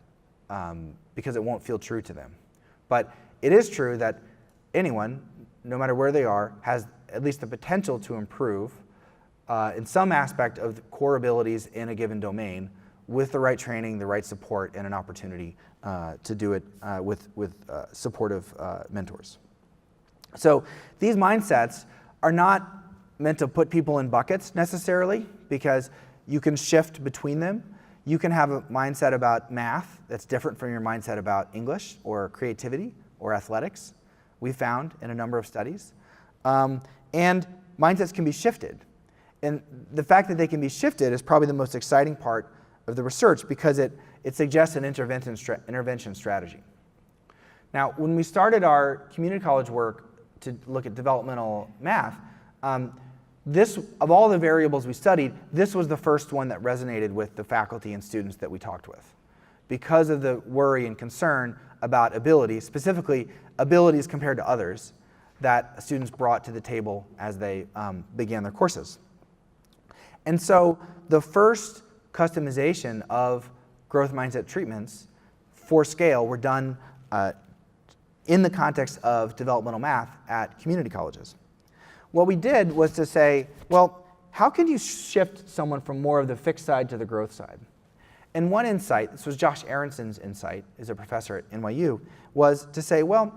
because it won't feel true to them. But it is true that anyone, no matter where they are, has at least the potential to improve in some aspect of core abilities in a given domain with the right training, the right support, and an opportunity to do it with supportive mentors. So these mindsets are not meant to put people in buckets necessarily, because you can shift between them. You can have a mindset about math that's different from your mindset about English or creativity or athletics, we found in a number of studies. And mindsets can be shifted. And the fact that they can be shifted is probably the most exciting part of the research, because it suggests an intervention strategy. Now, when we started our community college work to look at developmental math, this, of all the variables we studied, this was the first one that resonated with the faculty and students that we talked with, because of the worry and concern about abilities, specifically abilities compared to others, that students brought to the table as they began their courses. And so the first customization of growth mindset treatments for scale were done in the context of developmental math at community colleges. What we did was to say, well, how can you shift someone from more of the fixed side to the growth side? And one insight, this was Josh Aronson's insight, as a professor at NYU, was to say, well,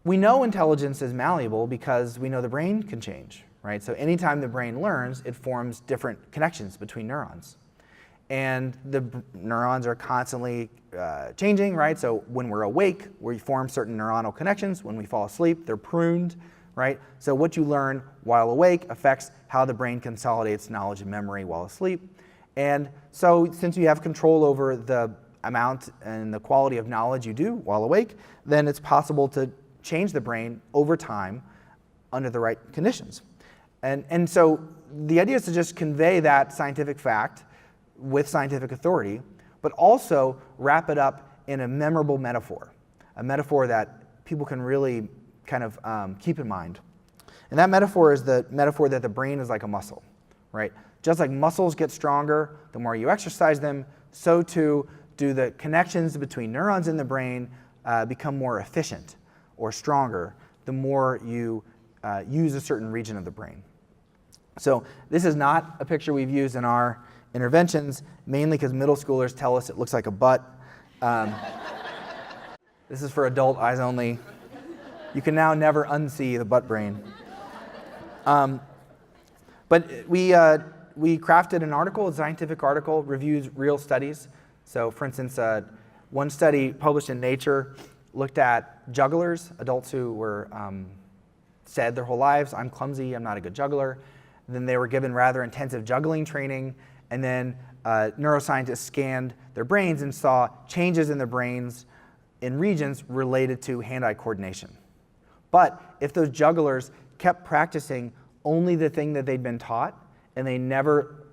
we know intelligence is malleable because we know the brain can change, right? So anytime the brain learns, it forms different connections between neurons. And the neurons are constantly changing, right? So when we're awake, we form certain neuronal connections. When we fall asleep, they're pruned, right? So what you learn while awake affects how the brain consolidates knowledge and memory while asleep. And so since you have control over the amount and the quality of knowledge you do while awake, then it's possible to change the brain over time under the right conditions. And so the idea is to just convey that scientific fact with scientific authority, but also wrap it up in a memorable metaphor, a metaphor that people can really kind of keep in mind. And that metaphor is the metaphor that the brain is like a muscle, right? Just like muscles get stronger the more you exercise them, so too do the connections between neurons in the brain become more efficient or stronger the more you use a certain region of the brain. So this is not a picture we've used in our interventions, mainly because middle schoolers tell us it looks like a butt. This is for adult eyes only. You can now never unsee the butt brain. But we crafted an article, a scientific article, reviews real studies. So for instance, one study published in Nature looked at jugglers, adults who were said their whole lives, I'm clumsy, I'm not a good juggler. Then they were given rather intensive juggling training, and then neuroscientists scanned their brains and saw changes in their brains in regions related to hand-eye coordination. But if those jugglers kept practicing only the thing that they'd been taught, and they never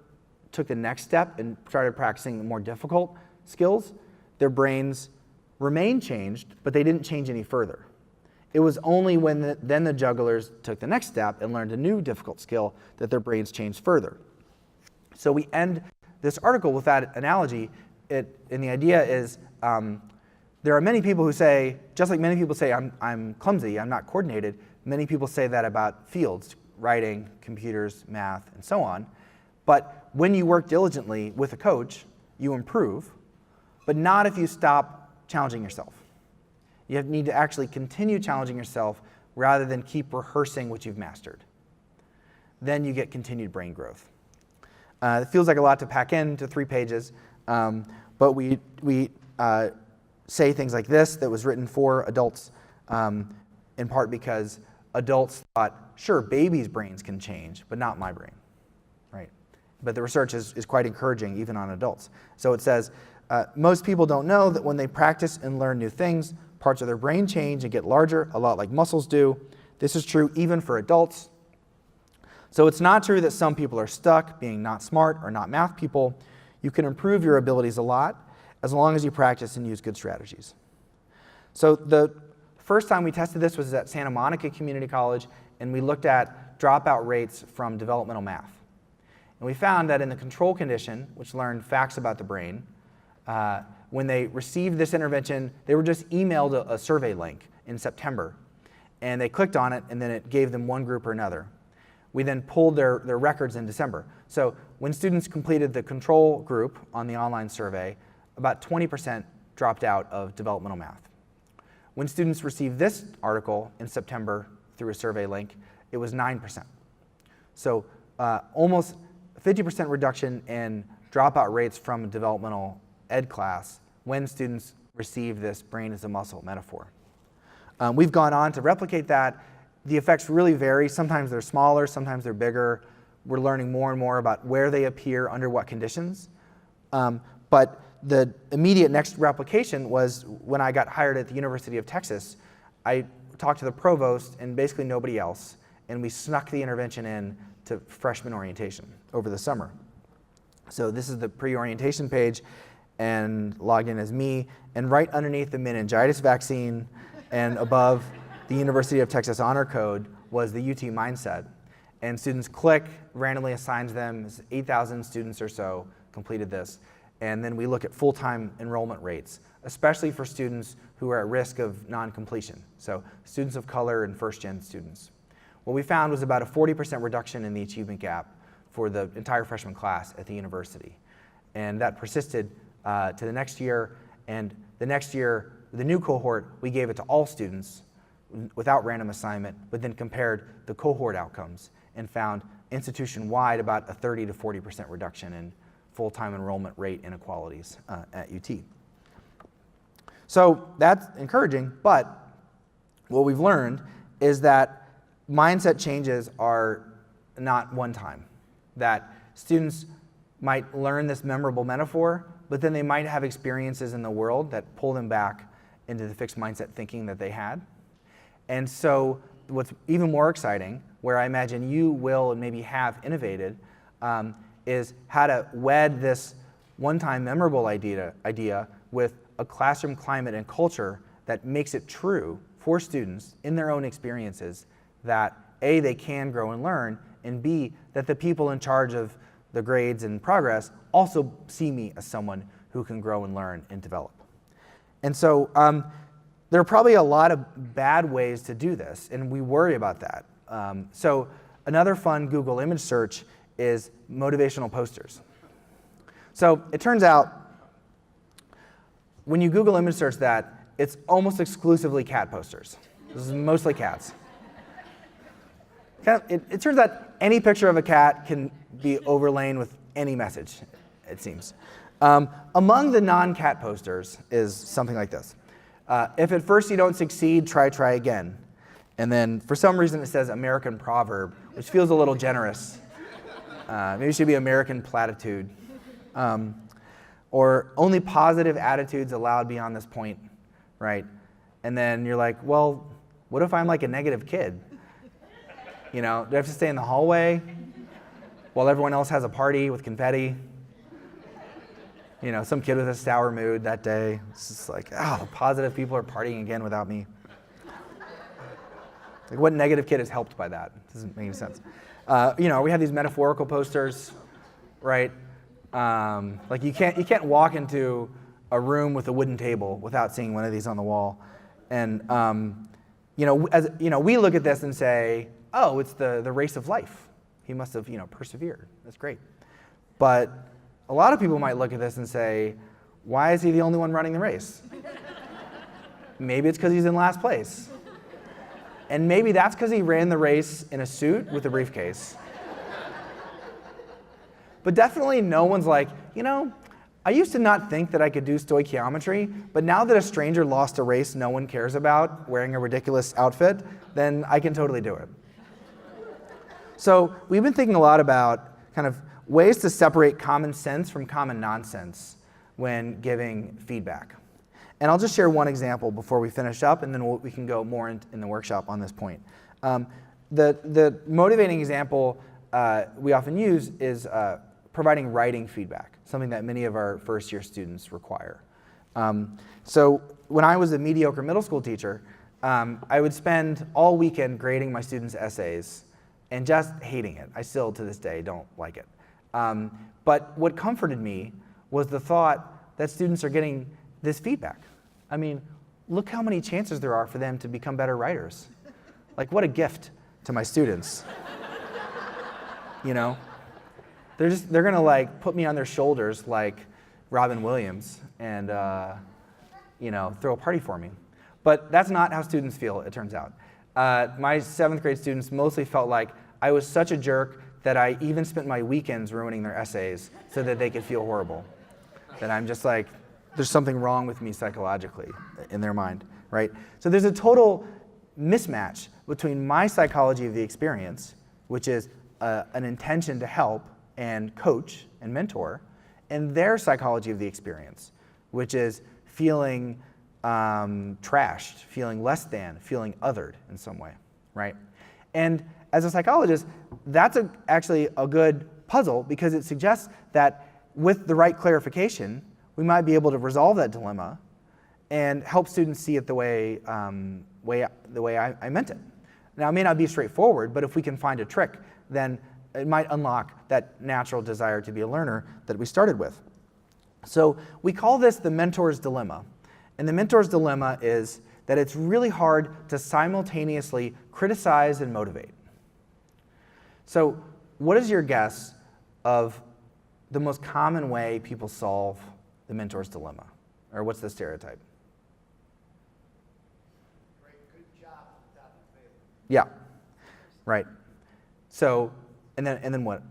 took the next step and started practicing more difficult skills, their brains remained changed, but they didn't change any further. It was only when then the jugglers took the next step and learned a new difficult skill that their brains changed further. So we end this article with that analogy, and the idea is there are many people who say, just like many people say I'm clumsy, I'm not coordinated, many people say that about fields, writing, computers, math, and so on. But when you work diligently with a coach, you improve, but not if you stop challenging yourself. You need to actually continue challenging yourself rather than keep rehearsing what you've mastered. Then you get continued brain growth. It feels like a lot to pack into 3 pages, but we say things like this that was written for adults, in part because adults thought, sure, babies' brains can change, but not my brain, right? But the research is quite encouraging, even on adults. So it says, most people don't know that when they practice and learn new things, parts of their brain change and get larger, a lot like muscles do. This is true even for adults. So it's not true that some people are stuck being not smart or not math people. You can improve your abilities a lot as long as you practice and use good strategies. So the first time we tested this was at Santa Monica Community College, and we looked at dropout rates from developmental math. And we found that in the control condition, which learned facts about the brain, when they received this intervention, they were just emailed a survey link in September, and they clicked on it, and then it gave them one group or another. We then pulled their records in December. So when students completed the control group on the online survey, about 20% dropped out of developmental math. When students received this article in September through a survey link, it was 9%. So almost 50% reduction in dropout rates from a developmental ed class when students receive this brain as a muscle metaphor. We've gone on to replicate that. The effects really vary. Sometimes they're smaller, sometimes they're bigger. We're learning more and more about where they appear under what conditions. But the immediate next replication was when I got hired at the University of Texas. I talked to the provost and basically nobody else, and we snuck the intervention in to freshman orientation over the summer. So this is the pre-orientation page, and logged in as me, and right underneath the meningitis vaccine and above the University of Texas honor code was the UT mindset. And students click, randomly assigns them, 8,000 students or so completed this. And then we look at full-time enrollment rates, especially for students who are at risk of non-completion, so students of color and first-gen students. What we found was about a 40% reduction in the achievement gap for the entire freshman class at the university. And that persisted to the next year, and the next year, the new cohort, we gave it to all students without random assignment, but then compared the cohort outcomes and found institution-wide about a 30 to 40% reduction in full-time enrollment rate inequalities at UT. So that's encouraging, but what we've learned is that mindset changes are not one time. That students might learn this memorable metaphor, but then they might have experiences in the world that pull them back into the fixed mindset thinking that they had. And so what's even more exciting, where I imagine you will and maybe have innovated, is how to wed this one-time memorable idea with a classroom climate and culture that makes it true for students in their own experiences that A, they can grow and learn, and B, that the people in charge of the grades and progress also see me as someone who can grow and learn and develop. And so there are probably a lot of bad ways to do this, and we worry about that. So another fun Google image search is motivational posters. So it turns out when you Google image search that, it's almost exclusively cat posters. This is mostly cats. It turns out any picture of a cat can be overlain with any message, it seems. Among the non-cat posters is something like this. If at first you don't succeed, try again. And then for some reason it says American proverb, which feels a little generous. Maybe it should be American platitude. Or only positive attitudes allowed beyond this point, right? And then you're like, well, what if I'm like a negative kid? You know, do I have to stay in the hallway while everyone else has a party with confetti? You know, some kid with a sour mood that day. It's just like, oh, positive people are partying again without me. Like, what negative kid is helped by that? Doesn't make any sense. You know, we have these metaphorical posters, right? Like you can't walk into a room with a wooden table without seeing one of these on the wall. And you know, we look at this and say, oh, it's the race of life. He must have, persevered. That's great. But a lot of people might look at this and say, why is he the only one running the race? Maybe it's because he's in last place. And maybe that's because he ran the race in a suit with a briefcase. But definitely no one's like, I used to not think that I could do stoichiometry, but now that a stranger lost a race no one cares about wearing a ridiculous outfit, then I can totally do it. So we've been thinking a lot about kind of ways to separate common sense from common nonsense when giving feedback. And I'll just share one example before we finish up, and then we can go more in the workshop on this point. The motivating example we often use is providing writing feedback, something that many of our first-year students require. So when I was a mediocre middle school teacher, I would spend all weekend grading my students' essays and just hating it. I still, to this day, don't like it. But what comforted me was the thought that students are getting this feedback. I mean, look how many chances there are for them to become better writers. Like, what a gift to my students. They're gonna like put me on their shoulders like Robin Williams and throw a party for me. But that's not how students feel, it turns out. My 7th grade students mostly felt like I was such a jerk that I even spent my weekends ruining their essays so that they could feel horrible. That I'm just like, there's something wrong with me psychologically in their mind, right? So there's a total mismatch between my psychology of the experience, which is an intention to help and coach and mentor, and their psychology of the experience, which is feeling trashed, feeling less than, feeling othered in some way, right? And as a psychologist, that's actually a good puzzle because it suggests that with the right clarification, we might be able to resolve that dilemma and help students see it the way I meant it. Now, it may not be straightforward, but if we can find a trick, then it might unlock that natural desire to be a learner that we started with. So we call this the mentor's dilemma. And the mentor's dilemma is that it's really hard to simultaneously criticize and motivate. So what is your guess of the most common way people solve the mentor's dilemma? Or what's the stereotype? Great, good job without the failure. Yeah, right. So, and then what?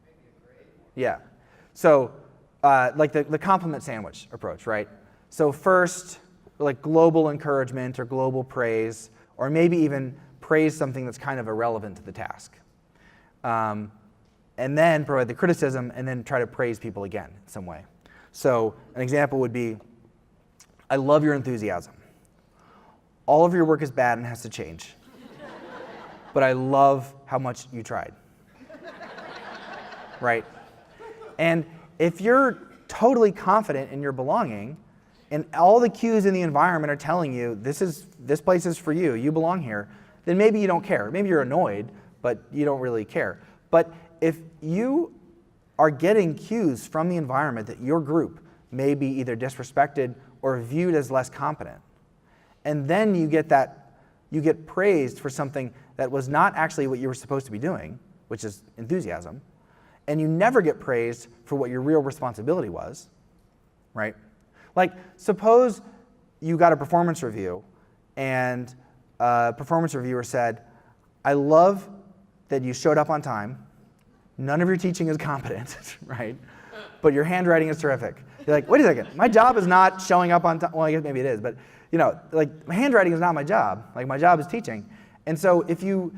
Maybe a grade. Yeah. So, like the compliment sandwich approach, right? So first, like global encouragement or global praise, or maybe even praise something that's kind of irrelevant to the task. And then provide the criticism, and then try to praise people again in some way. So an example would be, I love your enthusiasm. All of your work is bad and has to change. But I love how much you tried. Right? And if you're totally confident in your belonging, and all the cues in the environment are telling you, this place is for you, you belong here, then maybe you don't care. Maybe you're annoyed, but you don't really care. But if you are getting cues from the environment that your group may be either disrespected or viewed as less competent, and then you get praised for something that was not actually what you were supposed to be doing, which is enthusiasm, and you never get praised for what your real responsibility was, right? Like, suppose you got a performance review, and a performance reviewer said, I love that you showed up on time, none of your teaching is competent, right? But your handwriting is terrific. You're like, wait a second, my job is not showing up on time. Well, I guess maybe it is, but like my handwriting is not my job. Like my job is teaching. And so if you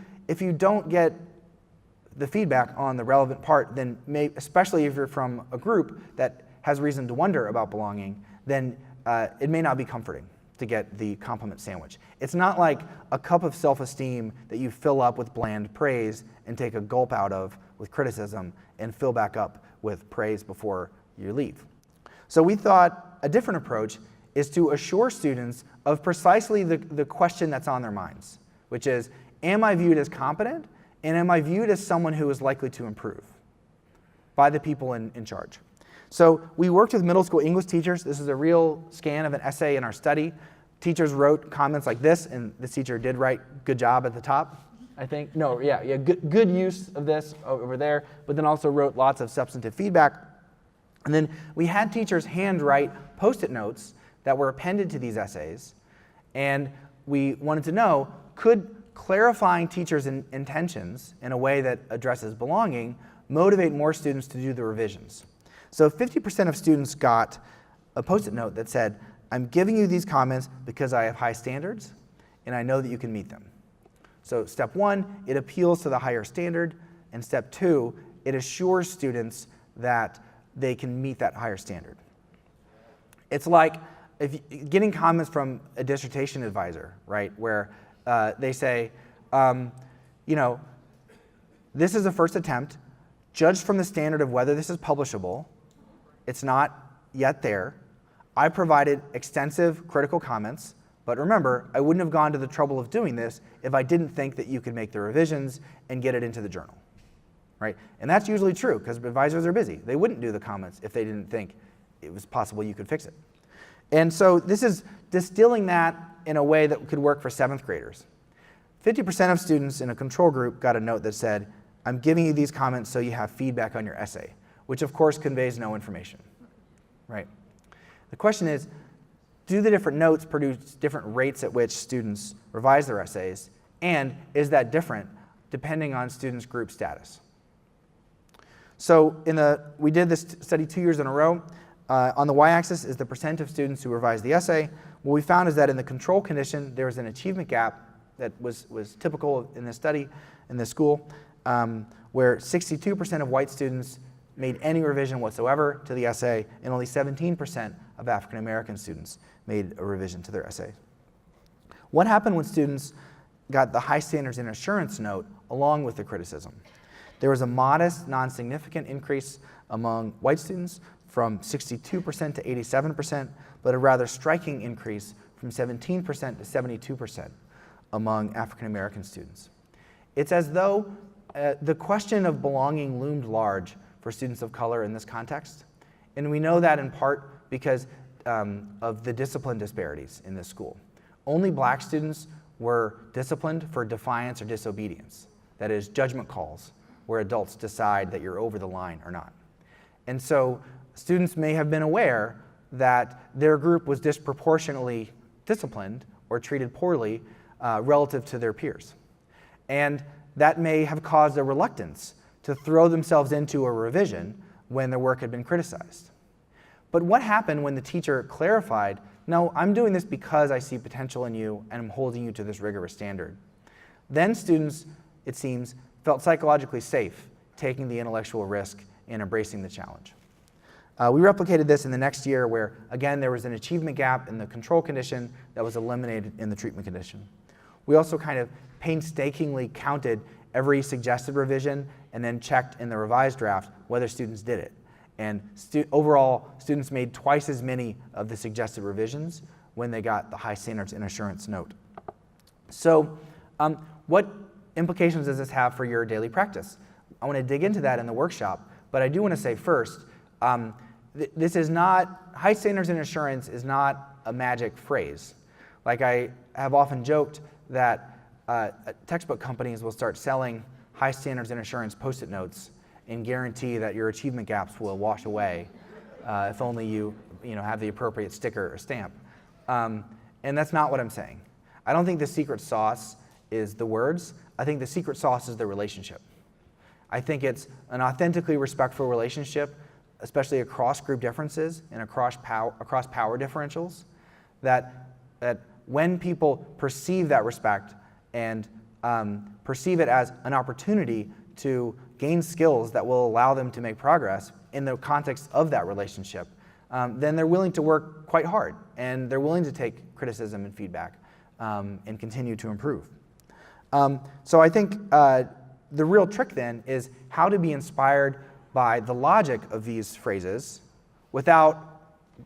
don't get the feedback on the relevant part, then especially if you're from a group that has reason to wonder about belonging, then it may not be comforting to get the compliment sandwich. It's not like a cup of self-esteem that you fill up with bland praise and take a gulp out of with criticism and fill back up with praise before you leave. So we thought a different approach is to assure students of precisely the question that's on their minds, which is, am I viewed as competent, and am I viewed as someone who is likely to improve by the people in charge? So we worked with middle school English teachers. This is a real scan of an essay in our study. Teachers wrote comments like this, and this teacher did write good job at the top, I think. No, yeah, good use of this over there, but then also wrote lots of substantive feedback. And then we had teachers handwrite Post-it notes that were appended to these essays, and we wanted to know, could clarifying teachers' intentions in a way that addresses belonging motivate more students to do the revisions? So 50% of students got a Post-it note that said, I'm giving you these comments because I have high standards and I know that you can meet them. So step one, it appeals to the higher standard, and step two, it assures students that they can meet that higher standard. It's like getting comments from a dissertation advisor, right, where they say, this is a first attempt, judged from the standard of whether this is publishable. It's not yet there. I provided extensive critical comments, but remember, I wouldn't have gone to the trouble of doing this if I didn't think that you could make the revisions and get it into the journal, right? And that's usually true, because advisors are busy. They wouldn't do the comments if they didn't think it was possible you could fix it. And so this is distilling that in a way that could work for 7th graders. 50% of students in a control group got a note that said, I'm giving you these comments so you have feedback on your essay, which of course conveys no information, right? The question is, do the different notes produce different rates at which students revise their essays, and is that different depending on students' group status? So we did this study 2 years in a row. On the y-axis is the percent of students who revised the essay. What we found is that in the control condition, there was an achievement gap that was typical in this study, in this school, where 62% of white students made any revision whatsoever to the essay, and only 17% of African American students made a revision to their essay. What happened when students got the high standards and assurance note along with the criticism? There was a modest, non-significant increase among white students from 62% to 87%, but a rather striking increase from 17% to 72% among African American students. It's as though the question of belonging loomed large for students of color in this context, and we know that in part because of the discipline disparities in this school. Only black students were disciplined for defiance or disobedience, that is, judgment calls, where adults decide that you're over the line or not. And so students may have been aware that their group was disproportionately disciplined or treated poorly relative to their peers. And that may have caused a reluctance to throw themselves into a revision when their work had been criticized. But what happened when the teacher clarified, no, I'm doing this because I see potential in you and I'm holding you to this rigorous standard? Then students, it seems, felt psychologically safe taking the intellectual risk and embracing the challenge. We replicated this in the next year where, again, there was an achievement gap in the control condition that was eliminated in the treatment condition. We also kind of painstakingly counted every suggested revision and then checked in the revised draft whether students did it. And overall, students made twice as many of the suggested revisions when they got the high standards and assurance note. So what implications does this have for your daily practice? I want to dig into that in the workshop, but I do want to say first, this is not, high standards and assurance is not a magic phrase. Like I have often joked that textbook companies will start selling high standards and assurance Post-it notes and guarantee that your achievement gaps will wash away if only you have the appropriate sticker or stamp. And that's not what I'm saying. I don't think the secret sauce is the words. I think the secret sauce is the relationship. I think it's an authentically respectful relationship, especially across group differences and across power differentials, that when people perceive that respect and perceive it as an opportunity to gain skills that will allow them to make progress in the context of that relationship, then they're willing to work quite hard and they're willing to take criticism and feedback and continue to improve. So I think the real trick then is how to be inspired by the logic of these phrases without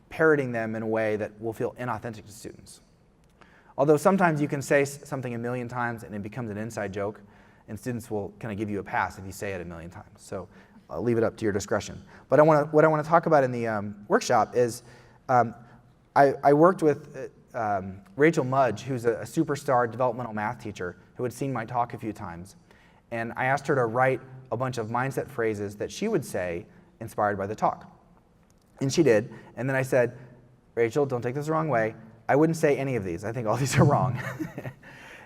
parroting them in a way that will feel inauthentic to students. Although sometimes you can say something 1,000,000 times and it becomes an inside joke, and students will kind of give you a pass if you say it 1,000,000 times. So I'll leave it up to your discretion. But what I want to talk about in the workshop is I worked with Rachel Mudge, who's a superstar developmental math teacher who had seen my talk a few times. And I asked her to write a bunch of mindset phrases that she would say inspired by the talk. And she did. And then I said, Rachel, don't take this the wrong way. I wouldn't say any of these. I think all these are wrong.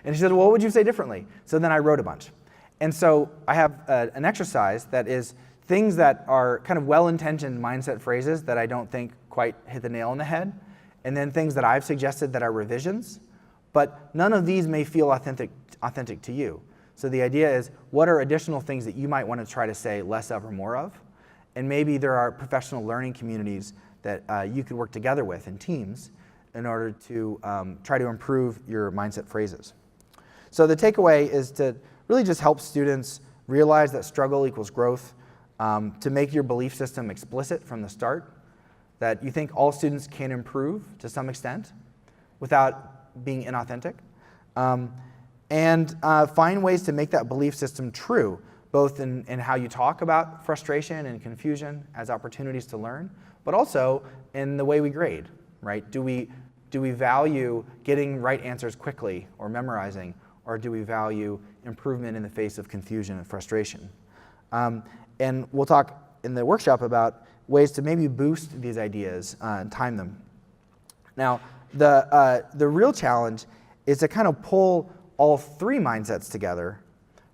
And she said, well, what would you say differently? So then I wrote a bunch. And so I have an exercise that is things that are kind of well-intentioned mindset phrases that I don't think quite hit the nail on the head, and then things that I've suggested that are revisions, but none of these may feel authentic to you. So the idea is, what are additional things that you might want to try to say less of or more of? And maybe there are professional learning communities that you could work together with in teams in order to try to improve your mindset phrases. So the takeaway is to really just help students realize that struggle equals growth, to make your belief system explicit from the start, that you think all students can improve to some extent without being inauthentic, and find ways to make that belief system true, both in how you talk about frustration and confusion as opportunities to learn, but also in the way we grade, right? Do we value getting right answers quickly or memorizing, or do we value improvement in the face of confusion and frustration? And we'll talk in the workshop about ways to maybe boost these ideas and time them Now, the real challenge is to kind of pull all three mindsets together,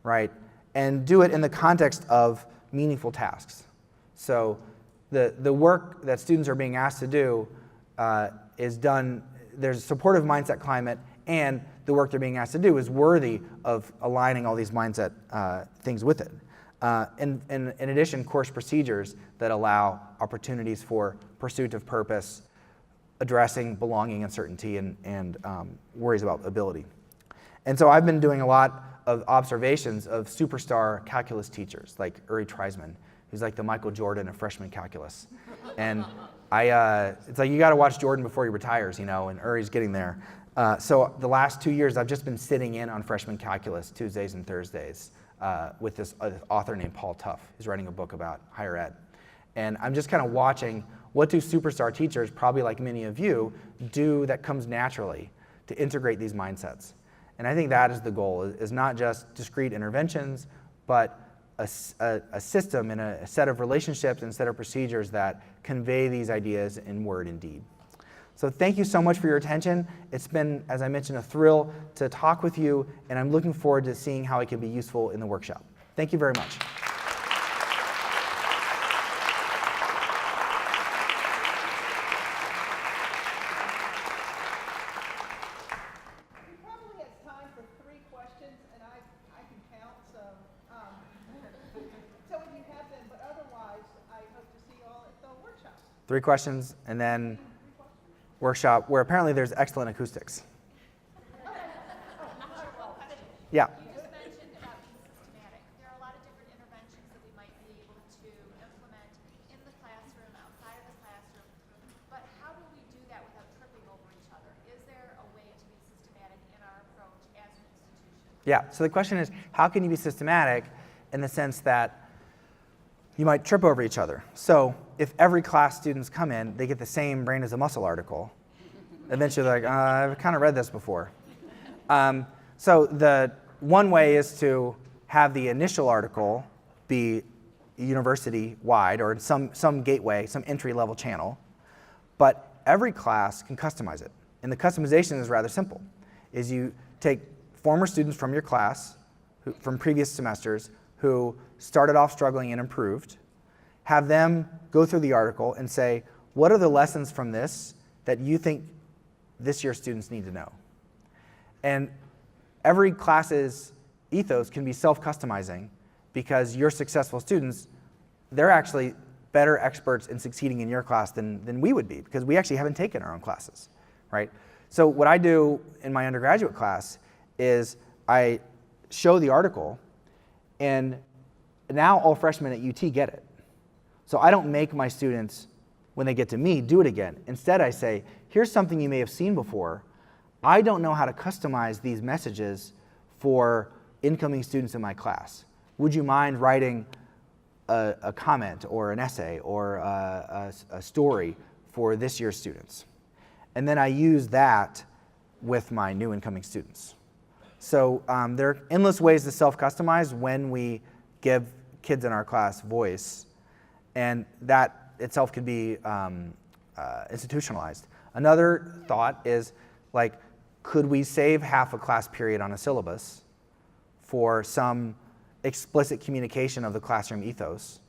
right, and do it in the context of meaningful tasks. So the work that students are being asked to do is done, there's a supportive mindset climate, and the work they're being asked to do is worthy of aligning all these mindset things with it. And in addition, course procedures that allow opportunities for pursuit of purpose, addressing belonging uncertainty, and worries about ability. And so I've been doing a lot of observations of superstar calculus teachers, like Uri Treisman, who's like the Michael Jordan of freshman calculus. And it's like you got to watch Jordan before he retires, you know, and Uri's getting there. So the last 2 years, I've just been sitting in on freshman calculus Tuesdays and Thursdays with this author named Paul Tuff, who's writing a book about higher ed. And I'm just kind of watching, what do superstar teachers, probably like many of you, do that comes naturally to integrate these mindsets? And I think that is the goal, is not just discrete interventions, but a system and a set of relationships and a set of procedures that convey these ideas in word and deed. So thank you so much for your attention. It's been, as I mentioned, a thrill to talk with you, and I'm looking forward to seeing how it can be useful in the workshop. Thank you very much. We probably have time for 3 questions, and I can count, so so when you have them, but otherwise, I hope to see you all at the workshop. 3 questions, and then workshop where apparently there's excellent acoustics. Yeah. You just mentioned about being systematic. There are a lot of different interventions that we might be able to implement in the classroom, outside of the classroom, but how do we do that without tripping over each other? Is there a way to be systematic in our approach as an institution? Yeah, so the question is, how can you be systematic in the sense that you might trip over each other? So if every class students come in, they get the same brain as a muscle article, eventually they're like, I've kind of read this before. So the one way is to have the initial article be university-wide or some gateway, some entry-level channel, but every class can customize it. And the customization is rather simple, is you take former students from your class, from previous semesters, who started off struggling and improved, have them go through the article and say, what are the lessons from this that you think this year's students need to know? And every class's ethos can be self-customizing because your successful students, they're actually better experts in succeeding in your class than we would be, because we actually haven't taken our own classes, right? So what I do in my undergraduate class is I show the article, and now all freshmen at UT get it. So I don't make my students, when they get to me, do it again. Instead, I say, here's something you may have seen before. I don't know how to customize these messages for incoming students in my class. Would you mind writing a comment or an essay or a story for this year's students? And then I use that with my new incoming students. So there are endless ways to self-customize when we give kids in our class voice, and that itself can be institutionalized. Another thought is, like, could we save half a class period on a syllabus for some explicit communication of the classroom ethos,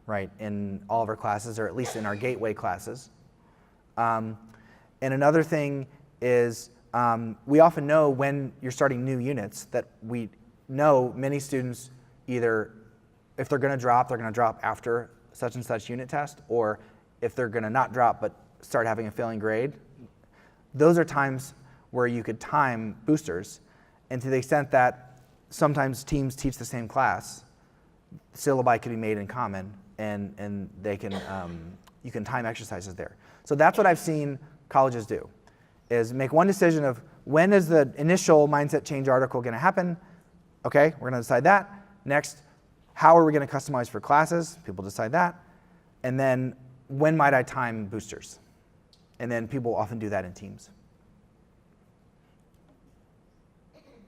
right, in all of our classes, or at least in our gateway classes? And another thing is, we often know when you're starting new units that we know many students either, if they're going to drop, they're going to drop after such and such unit test, or if they're going to not drop but start having a failing grade. Those are times where you could time boosters, and to the extent that sometimes teams teach the same class, syllabi can be made in common, and they can you can time exercises there. So that's what I've seen colleges do, is make one decision of when is the initial mindset change article going to happen. Okay, we're going to decide that. Next, how are we going to customize for classes? People decide that. And then when might I time boosters? And then people often do that in teams. Thank you.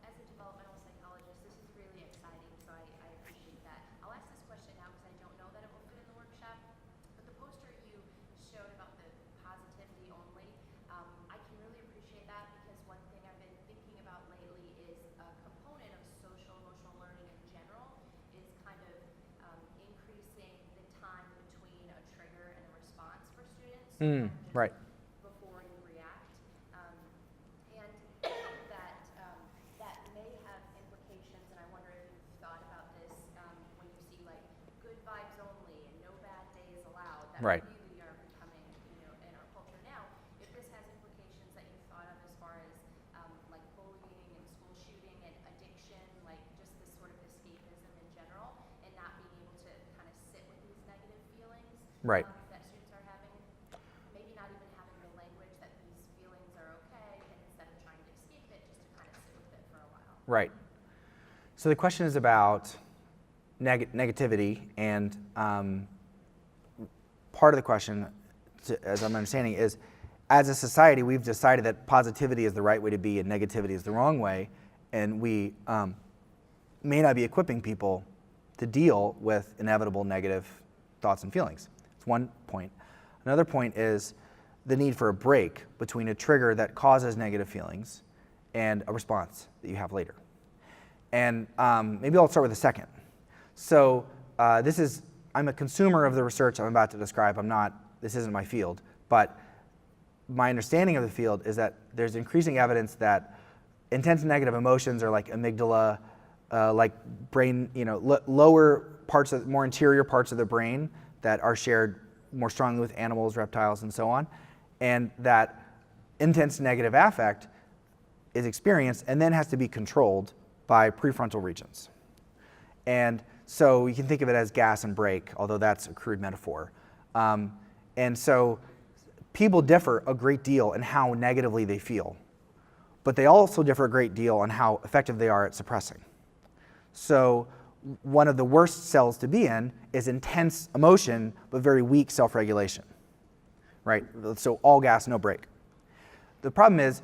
As a developmental psychologist, this is really exciting, so I appreciate that. I'll ask this question now because I don't know that it will fit in the workshop. But the Right. before you react. And that may have implications, and I wonder if you've thought about this when you see like good vibes only and no bad days allowed, that Right. really are becoming, in our culture now. If this has implications that you've thought of as far as like bullying and school shooting and addiction, like just this sort of escapism in general, and not being able to kind of sit with these negative feelings Right. that students are having. Maybe not even having the language that these feelings are okay, and instead of trying to escape it, just to kind of sit with it for a while. Right. So the question is about negativity, and part of the question, as I'm understanding, is as a society, we've decided that positivity is the right way to be and negativity is the wrong way, and we may not be equipping people to deal with inevitable negative thoughts and feelings. It's one point. Another point is the need for a break between a trigger that causes negative feelings and a response that you have later. And maybe I'll start with the second. So I'm a consumer of the research I'm about to describe. This isn't my field, but my understanding of the field is that there's increasing evidence that intense negative emotions are like amygdala, like brain, lower parts of, more interior parts of the brain that are shared more strongly with animals, reptiles, and so on, and that intense negative affect is experienced and then has to be controlled by prefrontal regions. And so you can think of it as gas and brake, although that's a crude metaphor. And so people differ a great deal in how negatively they feel, but they also differ a great deal on how effective they are at suppressing. So one of the worst cells to be in is intense emotion, but very weak self-regulation, right? So all gas, no brake. The problem is,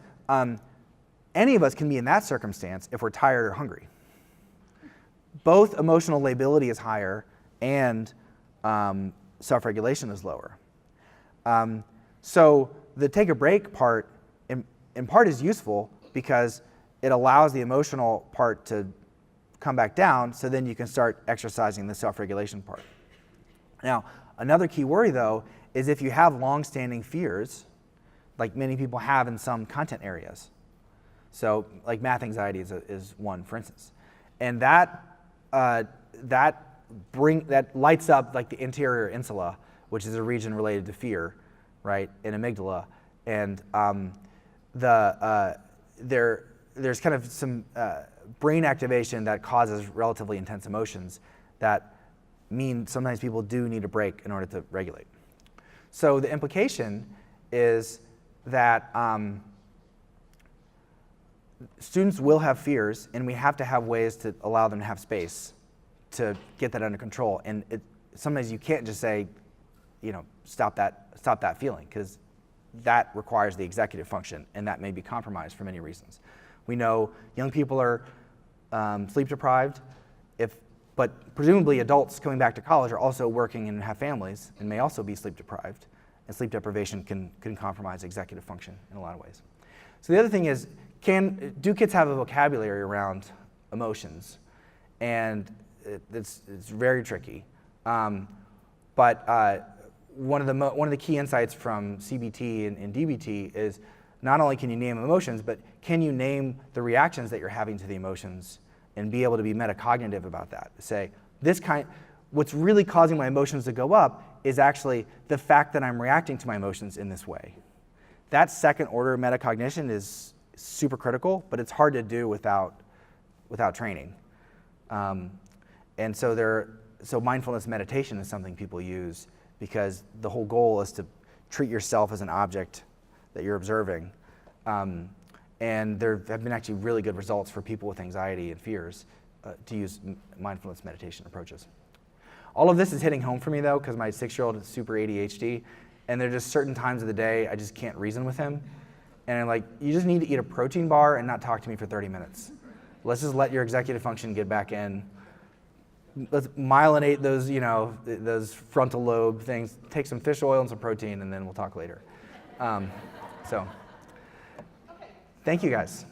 any of us can be in that circumstance if we're tired or hungry. Both emotional lability is higher and self-regulation is lower. So the take a break part, in part, is useful because it allows the emotional part to come back down, so then you can start exercising the self-regulation part. Now, another key worry, though, is if you have long-standing fears, like many people have in some content areas. So, like math anxiety is one, for instance, and that lights up like the anterior insula, which is a region related to fear, right, in amygdala, and there's kind of some brain activation that causes relatively intense emotions that mean sometimes people do need a break in order to regulate. So the implication is that students will have fears, and we have to have ways to allow them to have space to get that under control. And sometimes you can't just say, stop that feeling, because that requires the executive function, and that may be compromised for many reasons. We know young people are sleep deprived, but presumably adults coming back to college are also working and have families and may also be sleep deprived, and sleep deprivation can compromise executive function in a lot of ways. So the other thing is, do kids have a vocabulary around emotions? And it's very tricky. But one of the key insights from CBT and DBT is not only can you name emotions, but can you name the reactions that you're having to the emotions and be able to be metacognitive about that? Say, what's really causing my emotions to go up is actually the fact that I'm reacting to my emotions in this way. That second order metacognition is super critical, but it's hard to do without training. And so mindfulness meditation is something people use because the whole goal is to treat yourself as an object that you're observing. And there have been actually really good results for people with anxiety and fears to use mindfulness meditation approaches. All of this is hitting home for me, though, because my 6-year-old is super ADHD, and there are just certain times of the day I just can't reason with him. And I'm like, you just need to eat a protein bar and not talk to me for 30 minutes. Let's just let your executive function get back in. Let's myelinate those frontal lobe things. Take some fish oil and some protein, and then we'll talk later. So, thank you guys.